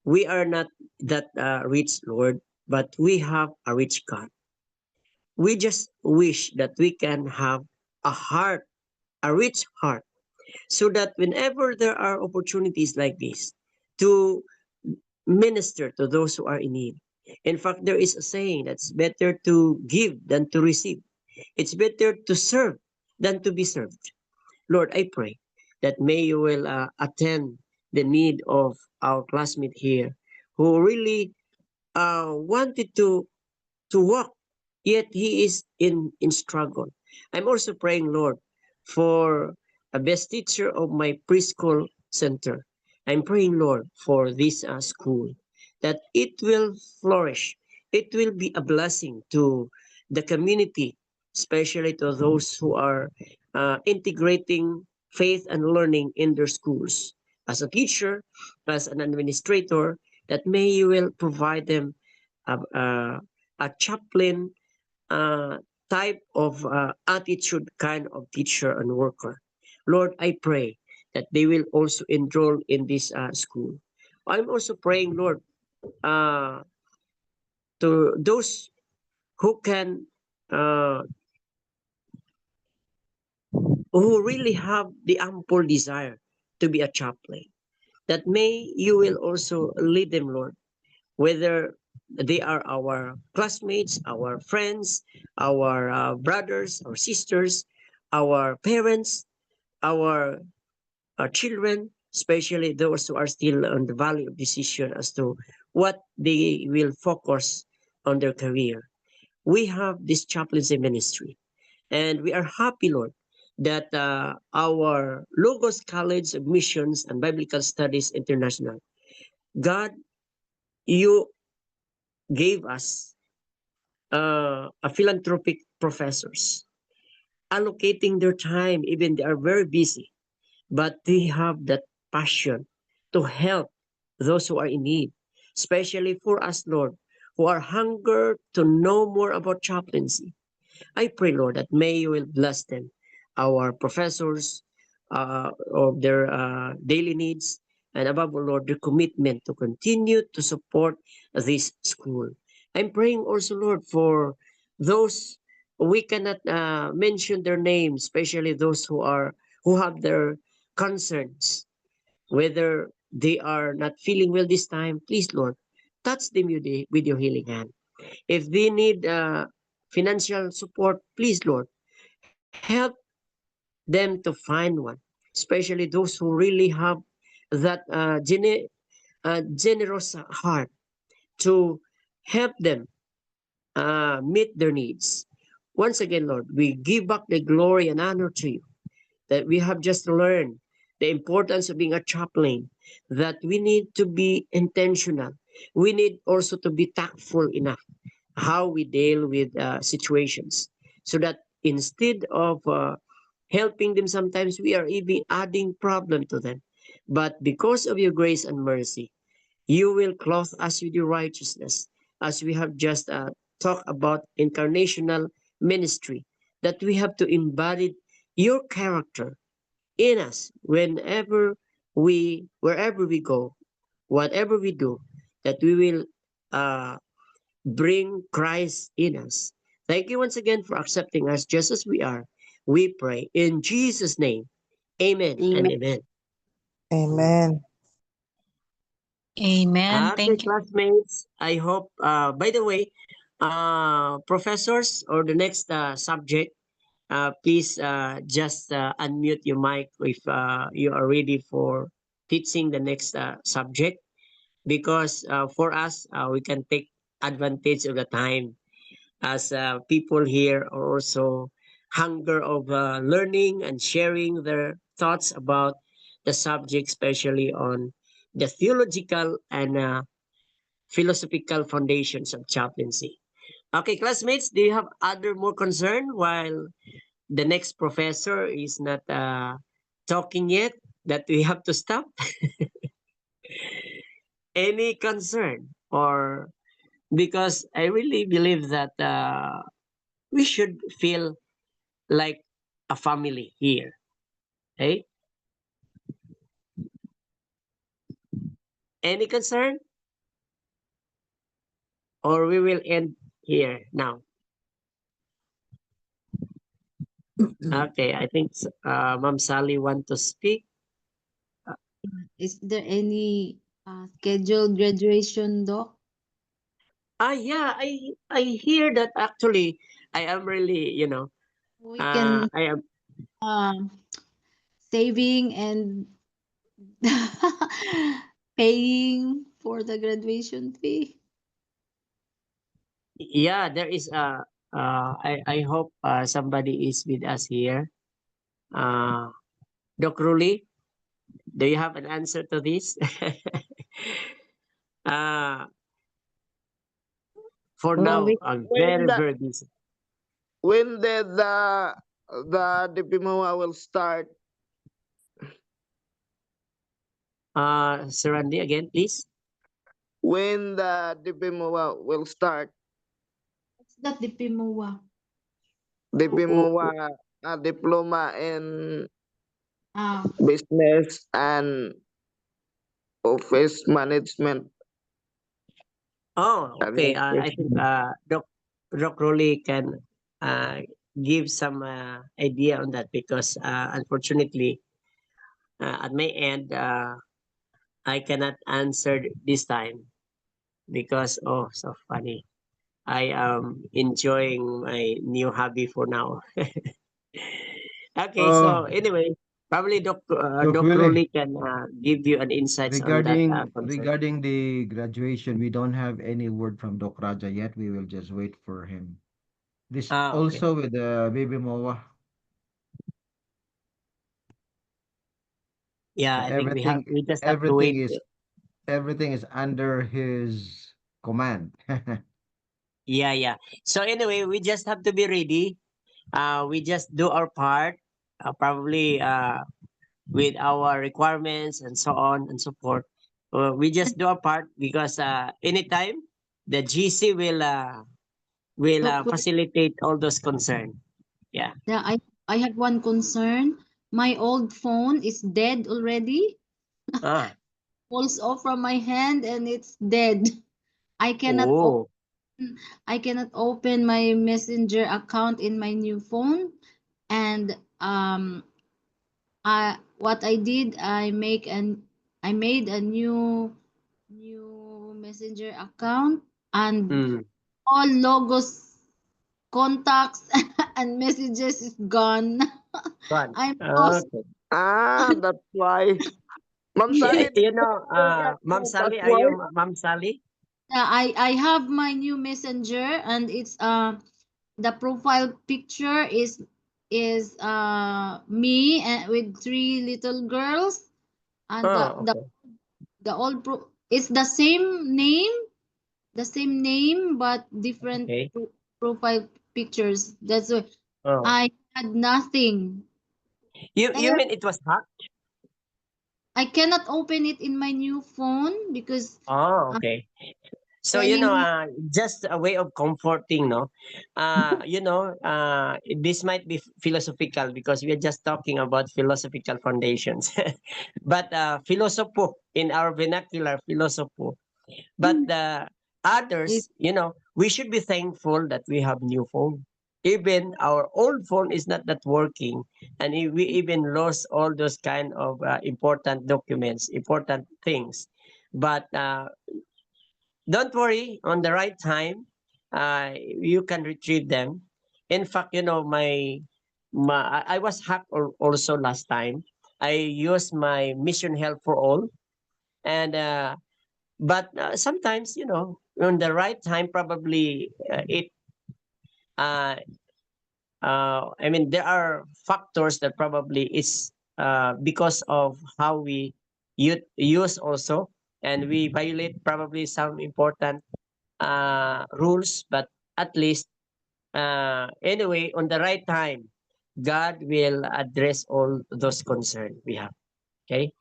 We are not that rich, Lord, but we have a rich God. We just wish that we can have a heart, a rich heart, so that whenever there are opportunities like this to minister to those who are in need. In fact, there is a saying that's better to give than to receive. It's better to serve than to be served. Lord, I pray that may you will attend the need of our classmate here who really wanted to walk, yet he is in struggle. I'm also praying, Lord, for a best teacher of my preschool center. I'm praying, Lord, for this school, that it will flourish. It will be a blessing to the community, especially to those who are integrating faith and learning in their schools. As a teacher, as an administrator, that may you will provide them a chaplain uh, type of attitude kind of teacher and worker. Lord, I pray that they will also enroll in this school. I'm also praying, Lord, uh, to those who can, uh, who really have the ample desire to be a chaplain, that may you will also lead them, Lord, whether they are our classmates, our friends, our brothers or sisters, our parents, our children, especially those who are still on the valley of decision as to what they will focus on their career. We have this chaplaincy ministry, and we are happy, Lord, that our Logos College of Missions and Biblical Studies International, God, you gave us a philanthropic professors allocating their time, even they are very busy, but they have that passion to help those who are in need, especially for us, Lord, who are hunger to know more about chaplaincy. I pray, Lord, that may you will bless them, our professors, of their daily needs, and above all, Lord, their commitment to continue to support this school. I'm praying also, Lord, for those we cannot mention their names, especially those who have their concerns, whether they are not feeling well this time. Please, Lord, touch them with your healing hand. If they need financial support, please, Lord, help them to find one, especially those who really have that generous heart to help them meet their needs. Once again, Lord, we give back the glory and honor to you that we have just learned the importance of being a chaplain, that we need to be intentional. We need also to be tactful enough how we deal with situations so that instead of helping them, sometimes we are even adding problem to them. But because of your grace and mercy, you will clothe us with your righteousness, as we have just talked about incarnational ministry, that we have to embody your character in us wherever we go, whatever we do, that we will uh, bring Christ in us. Thank you once again for accepting us just as we are. We pray in Jesus' name. Amen and Amen. amen. Amen. Amen. Okay, Thank you. classmates. I hope, by the way, professors or the next subject, please just unmute your mic if you are ready for teaching the next subject. Because for us, we can take advantage of the time as people here are also hunger of learning and sharing their thoughts about the subject, especially on the theological and philosophical foundations of chaplaincy. Okay, classmates, do you have other more concern while the next professor is not talking yet that we have to stop? Any concern? Or because I really believe that we should feel like a family here. Okay? Any concern? Or we will end here now. Okay, I think Ma'am Sally want to speak. Is there any scheduled graduation, Doc? Yeah, I hear that actually I am really, We can I am um saving and paying for the graduation fee. yeah, there is I hope somebody is with us here. Doc Ruli, do you have an answer to this? uh for Well, now, we I'm When very, the very busy. when the diploma will start? Sir Randy, again, please. When the diploma will start? what's that diploma? Diploma, diploma in Ah, business and office management Oh, okay. I think administration. Doc Rowley can uh, give some idea on that because unfortunately, at my end, I cannot answer this time because, oh, so funny. I am enjoying my new hobby for now. Okay, so Uh, anyway, probably Doc Doc Willie, Rowley can give you an insights on that concern. regarding the graduation, we don't have any word from Doc Raja yet. We will just wait for him. This Okay. also with the baby Moa. Yeah, So I think we just have to everything wait. is everything is under his command. Yeah, yeah. So anyway, we just have to be ready. We just do our part, probably with our requirements and so on and so forth. We just do our part because anytime the GC will Doc, facilitate all those concerns. Yeah. yeah, I have one concern. My old phone is dead already. Ah. Falls off from my hand and it's dead. I cannot Oh. I cannot open my messenger account in my new phone, and what I did, I made a new messenger account, and Mm. all logos, contacts and messages is gone. Fun. I'm lost. Okay. That's why. Ma'am Yes, Sally, You know, Ma'am that's Sally, are you why. Ma'am Sally? Yeah, I have my new messenger, and it's the profile picture is me and with three little girls, and Oh, okay. the old it's the same name but different Okay. profile pictures. That's why Oh, I had nothing. you mean it was hacked? I cannot open it in my new phone because Oh, I'm okay. So, telling just a way of comforting, no? This might be philosophical because we are just talking about philosophical foundations. But philosopho in our vernacular, philosopho. But the it. others, we should be thankful that we have new phone. Even our old phone is not that working, and we even lost all those kind of important documents, important things. But don't worry, on the right time, you can retrieve them. In fact, I was hacked also last time. I used my Mission Help for All, and but sometimes, on the right time, probably uh, I mean, there are factors that probably is because of how we use also, and we violate probably some important rules, but at least anyway, on the right time, God will address all those concerns we have. Okay,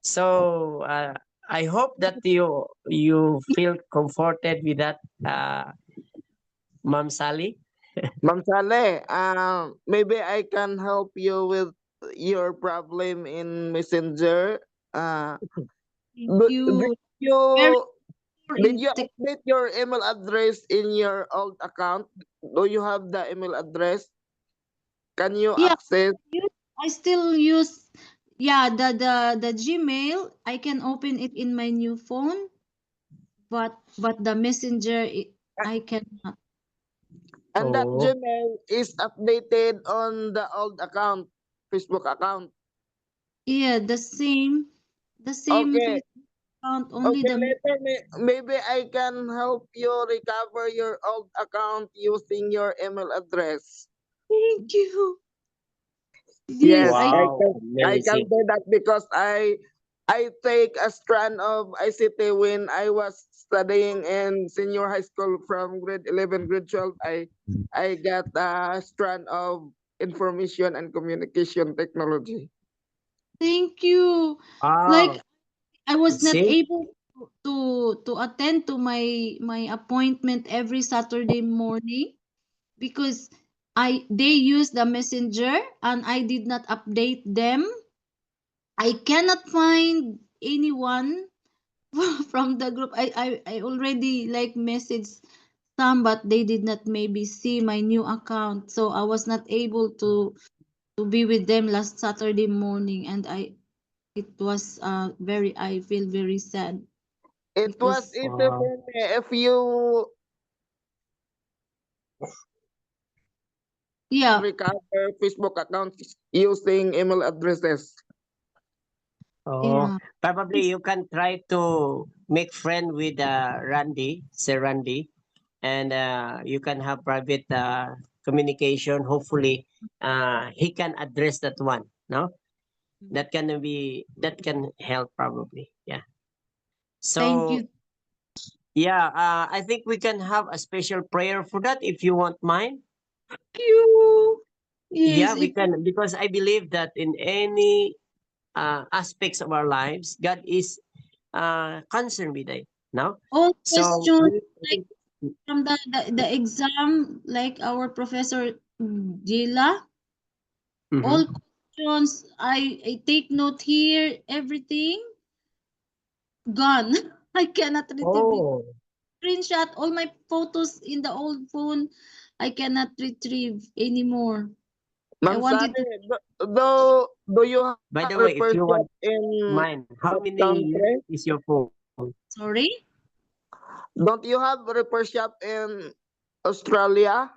so I hope that you feel comforted with that, Ma'am Sally. Ma'am Sale, maybe I can help you with your problem in Messenger. Uh, Thank do- did you. you Very did in you update your email address in your old account? Do you have the email address? Can you yeah, access? I still use yeah the Gmail. I can open it in my new phone, but the messenger I cannot. And that Oh, Gmail is updated on the old account, Facebook account. Yeah, the same Okay. Facebook account, only Okay, the later maybe I can help you recover your old account using your email address. thank you. Yes, Yes, I wow, I can amazing. say that because I take a strand of ICT when I was studying in senior high school from grade 11, grade 12. I got a strand of information and communication technology. thank you. Like Wow, I was not see? able to attend to my appointment every Saturday morning because they use the messenger and I did not update them. I cannot find anyone from the group. I already like messaged some, but they did not maybe see my new account, so I was not able to be with them last Saturday morning, and it was very I feel very sad It was because easy Wow. for me if you yeah recover Facebook accounts using email addresses. Oh, yeah probably you can try to make friend with Randy, Sir Randy, and you can have private communication. Hopefully, he can address that one. No, that can help probably. Yeah. thank So you. yeah, I think we can have a special prayer for that if you want mine. Thank you. Yeah, Yes, we if can because I believe that in any aspects of our lives, God is concerned with it. No, all so questions we, like from the exam, like our professor Gila, Mhm. all questions I take note here, everything gone. I cannot retrieve it. Oh, Screenshot all my photos in the old phone. I cannot retrieve anymore. I Ma'am wanted Sally, to. do you have by the way, repair if you shop want in mine, how that many years country? is your phone? Sorry. Don't you have repair shop in Australia?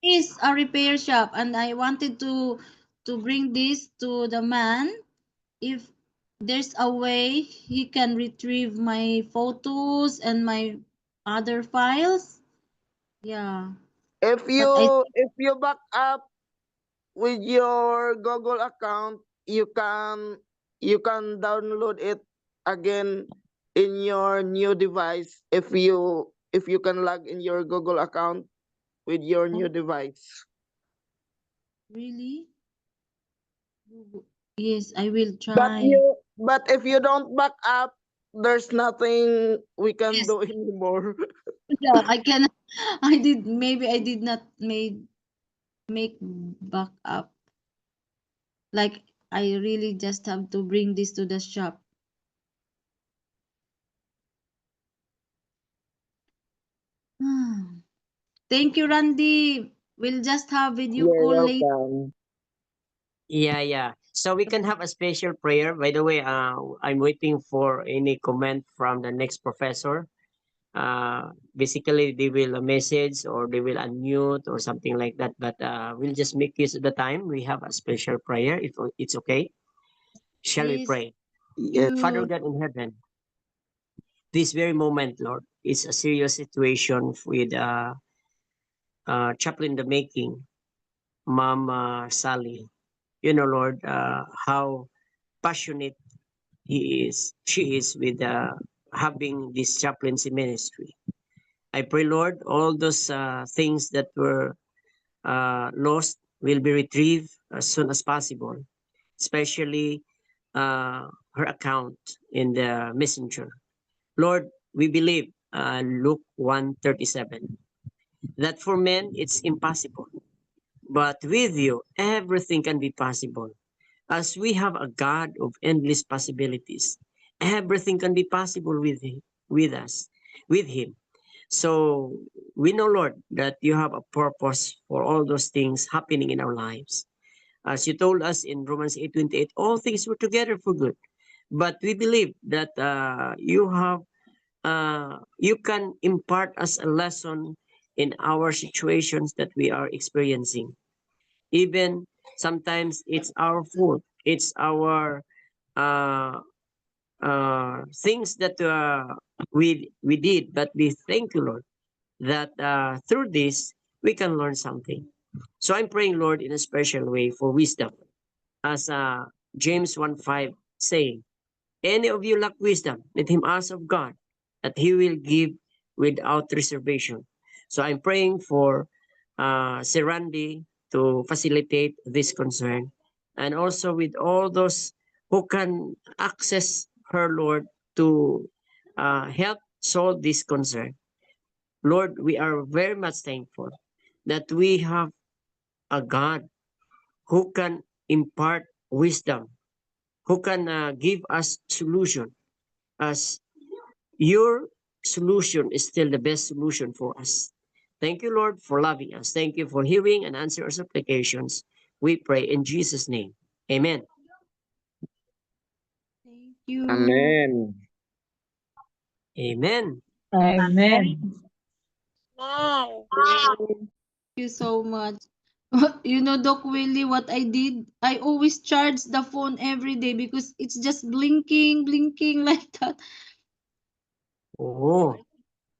Is a repair shop, and I wanted to bring this to the man. If there's a way he can retrieve my photos and my other files. Yeah. If But you back up with your Google account, you can download it again in your new device if you can log in your Google account with your new device. really? Yes, I will But try. if you don't back up, there's nothing we can Yes. do anymore. Yeah, I can. I did not make backup. Like I really just have to bring this to the shop. Thank you, Randy. We'll just have video You're call later. welcome. Yeah. So we can have a special prayer. By the way, I'm waiting for any comment from the next professor. Basically, they will message or they will unmute or something like that. But we'll just make use of the time. We have a special prayer. If it's okay, shall we Please, pray? Yes. Father you. God in heaven, this very moment, Lord, is a serious situation with chaplain in the making, Mama Sally. You know, Lord, how passionate she is with having this chaplaincy ministry. I pray, Lord, all those things that were lost will be retrieved as soon as possible, especially her account in the messenger. Lord, we believe Luke 1:37 that for men it's impossible, but with you everything can be possible. As we have a God of endless possibilities, everything can be possible with us, with Him. So we know, Lord, that you have a purpose for all those things happening in our lives. As you told us in Romans 8:28, all things were together for good. But we believe that you can impart us a lesson in our situations that we are experiencing. Even sometimes it's our fault. It's our uh, things that we did, but we thank you, Lord, that through this we can learn something. So I'm praying, Lord, in a special way for wisdom, as James 1:5 saying, "Any of you lack wisdom, let him ask of God, that He will give without reservation." So I'm praying for Sir Randy to facilitate this concern, and also with all those who can access her, Lord, to help solve this concern. Lord, we are very much thankful that we have a God who can impart wisdom, who can give us solution, as your solution is still the best solution for us. Thank you, Lord, for loving us. Thank you for hearing and answering our supplications. We pray in Jesus' name. Amen. Thank you. Amen. Amen. Amen. Thank you so much. You know, Doc Willie, what I did? I always charge the phone every day because it's just blinking like that. Oh,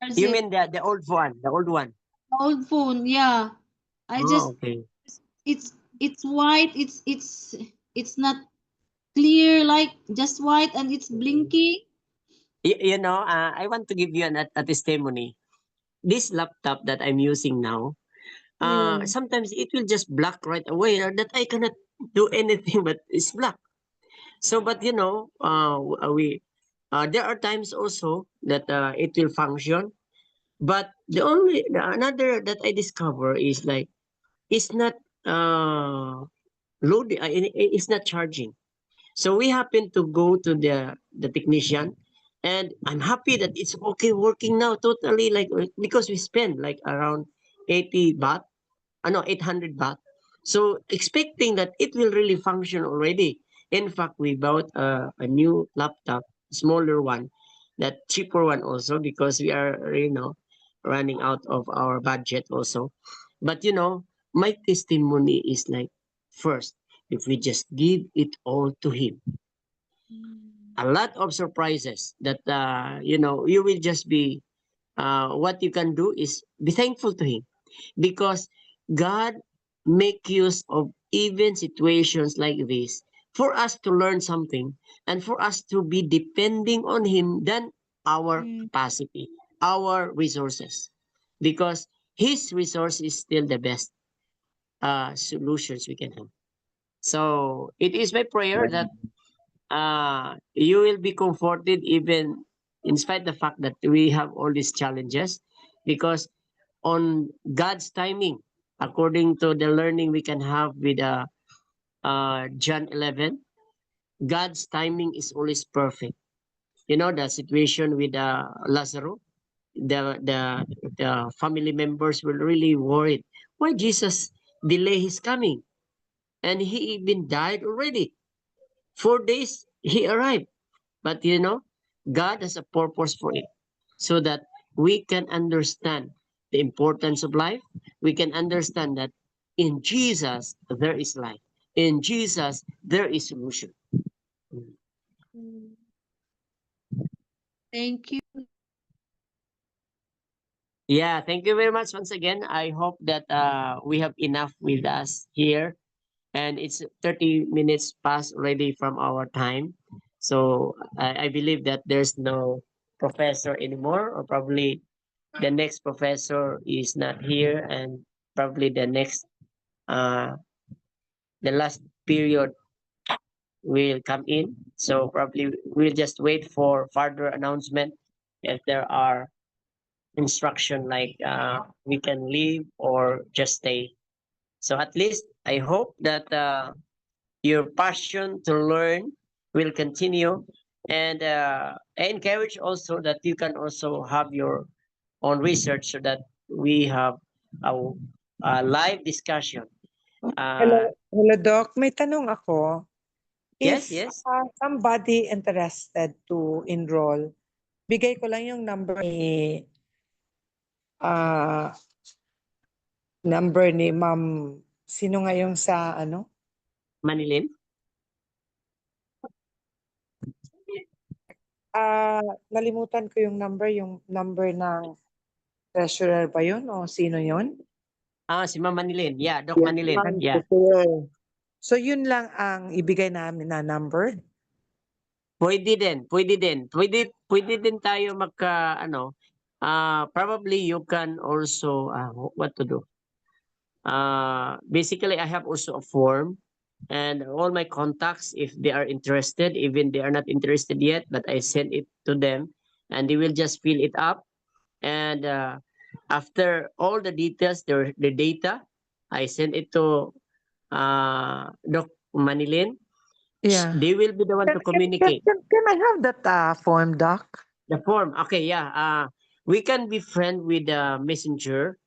Charge you it. mean the old one, the old one? Old phone, yeah. I Oh, just okay. it's white. It's not clear, like just white, and it's blinking. You know, I want to give you a testimony. This laptop that I'm using now, Mm. sometimes it will just black right away, that I cannot do anything but it's black. So, but you know, we there are times also that it will function, but another that I discover is like it's not uh loading, it's not charging. So we happen to go to the technician, and I'm happy that it's okay working now totally, like because we spend like around 80 baht, no, 800 baht. So expecting that it will really function already. In fact, we bought a new laptop, smaller one, that cheaper one also, because we are, running out of our budget also. But my testimony is like, first, if we just give it all to Him, Mm. a lot of surprises that you will just be what you can do is be thankful to Him, because God make use of even situations like this for us to learn something and for us to be depending on Him than our capacity, our resources, because His resource is still the best solutions we can have. So it is my prayer that you will be comforted even in spite the fact that we have all these challenges, because on God's timing, according to the learning we can have with John 11, God's timing is always perfect. You know the situation with Lazarus, the family members were really worried. Why Jesus delay his coming? And he even died already. 4 days he arrived. But you know, God has a purpose for it, so that we can understand the importance of life. We can understand that in Jesus there is life. In Jesus there is solution. Thank you. Yeah, thank you very much once again. I hope that we have enough with us here, and it's 30 minutes past already from our time. So I believe that there's no professor anymore, or probably the next professor is not here, and probably uh the last period will come in. So probably we'll just wait for further announcement if there are instruction like we can leave or just stay. So at least I hope that your passion to learn will continue, and I encourage also that you can also have your own research, so that we have a, a live discussion. Hello, Doc. May tanong ako. Yes, If yes. somebody interested to enroll, bigay ko lang yung ah number ni Ma'am. Sino nga yung sa ano? Manilin? Nalimutan ko yung number ng treasurer ba yun o sino yun? Si Ma'am Manilin. Yeah, Doc Yes, Manilin. ma'am. Yeah. Totoo. So yun lang ang ibigay namin na number? Pwede din, pwede din. Pwede din tayo magka ano, probably you can also what to do. Basically I have also a form, and all my contacts, if they are interested, even they are not interested yet, but I send it to them and they will just fill it up, and after all the details, the data, I send it to Doc Manilin. Yeah. They will be the one to communicate. Can I have that form, Doc? The form, okay, yeah. We can be friend with the messenger.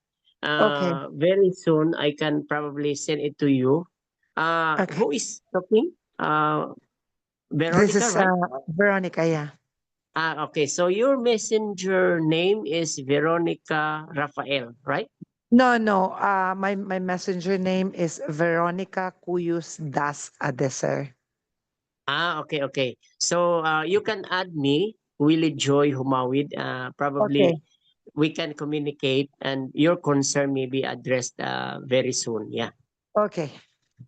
Okay. Very soon I can probably send it to you. Okay. Who is talking? This Veronica, is right? Veronica, yeah. Okay. So your messenger name is Veronica Rafael, right? No. My messenger name is Veronica Cuyus Das Adeser. Okay, okay. So you can add me, Willie Joy Humawid. Probably Okay. we can communicate, and your concern may be addressed very soon. Yeah. Okay.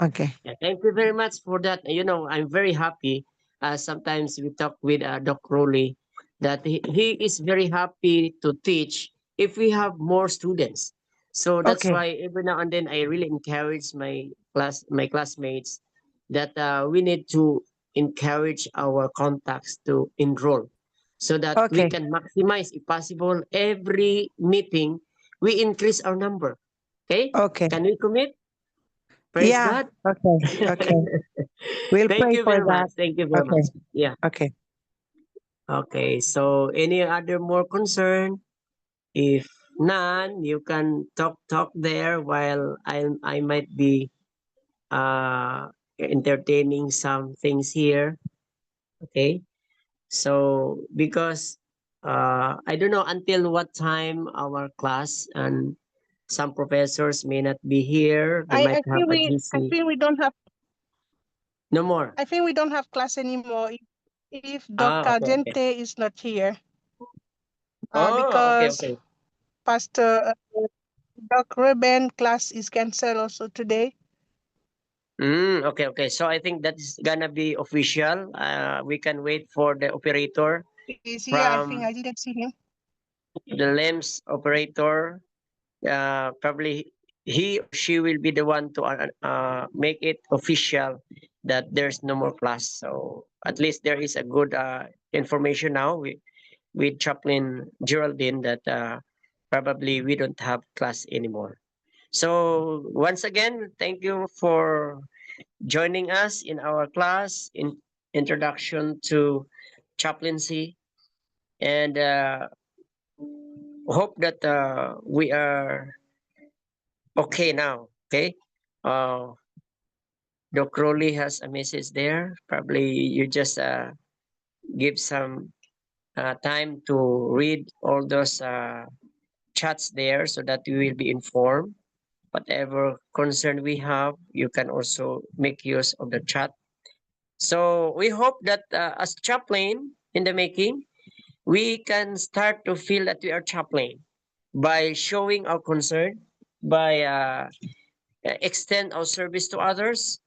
Okay. Yeah, thank you very much for that. You know, I'm very happy. Sometimes we talk with Doc Rowley that he is very happy to teach if we have more students. So that's Okay. why every now and then I really encourage my classmates that we need to encourage our contacts to enroll, so that we Okay. can maximize, if possible, every meeting we increase our number. Okay? Okay. Can we commit? Praise Yeah. God. Okay. Okay. We'll Thank pray you for very that. much. Thank you very Okay. much. Yeah. Okay. Okay. So any other more concern? If none, you can talk there while I might be entertaining some things here. Okay. So because I don't know until what time our class, and some professors may not be here. They might have a busy. No more. I think we don't have class anymore if Okay, Dr. okay. Gente is not here. Oh, okay, because okay. Pastor Doc Ruben class is canceled also today. Okay, okay. So I think that's gonna be official. We can wait for the operator Is he? I think from I didn't see him. the LEMS operator. Probably he or she will be the one to make it official that there's no more class. So at least there is a good information now with Chaplain Geraldine that probably we don't have class anymore. So once again, thank you for joining us in our class in introduction to chaplaincy, and hope that we are okay now. Okay, Doc Crowley has a message there. Probably you just give some time to read all those chats there so that we will be informed. Whatever concern we have, you can also make use of the chat. So we hope that as chaplain in the making, we can start to feel that we are chaplain by showing our concern, by extend our service to others.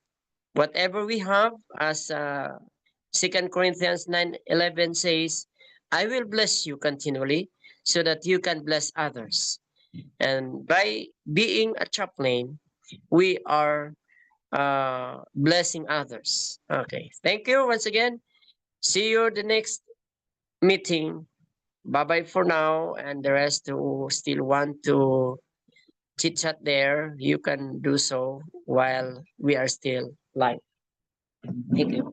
Whatever we have, as 2 Corinthians 9:11 says, I will bless you continually so that you can bless others. And by being a chaplain, we are blessing others. Okay. Thank you once again. See you the next meeting. Bye bye for now. And the rest who still want to chit chat there, you can do so while we are still live. Thank you.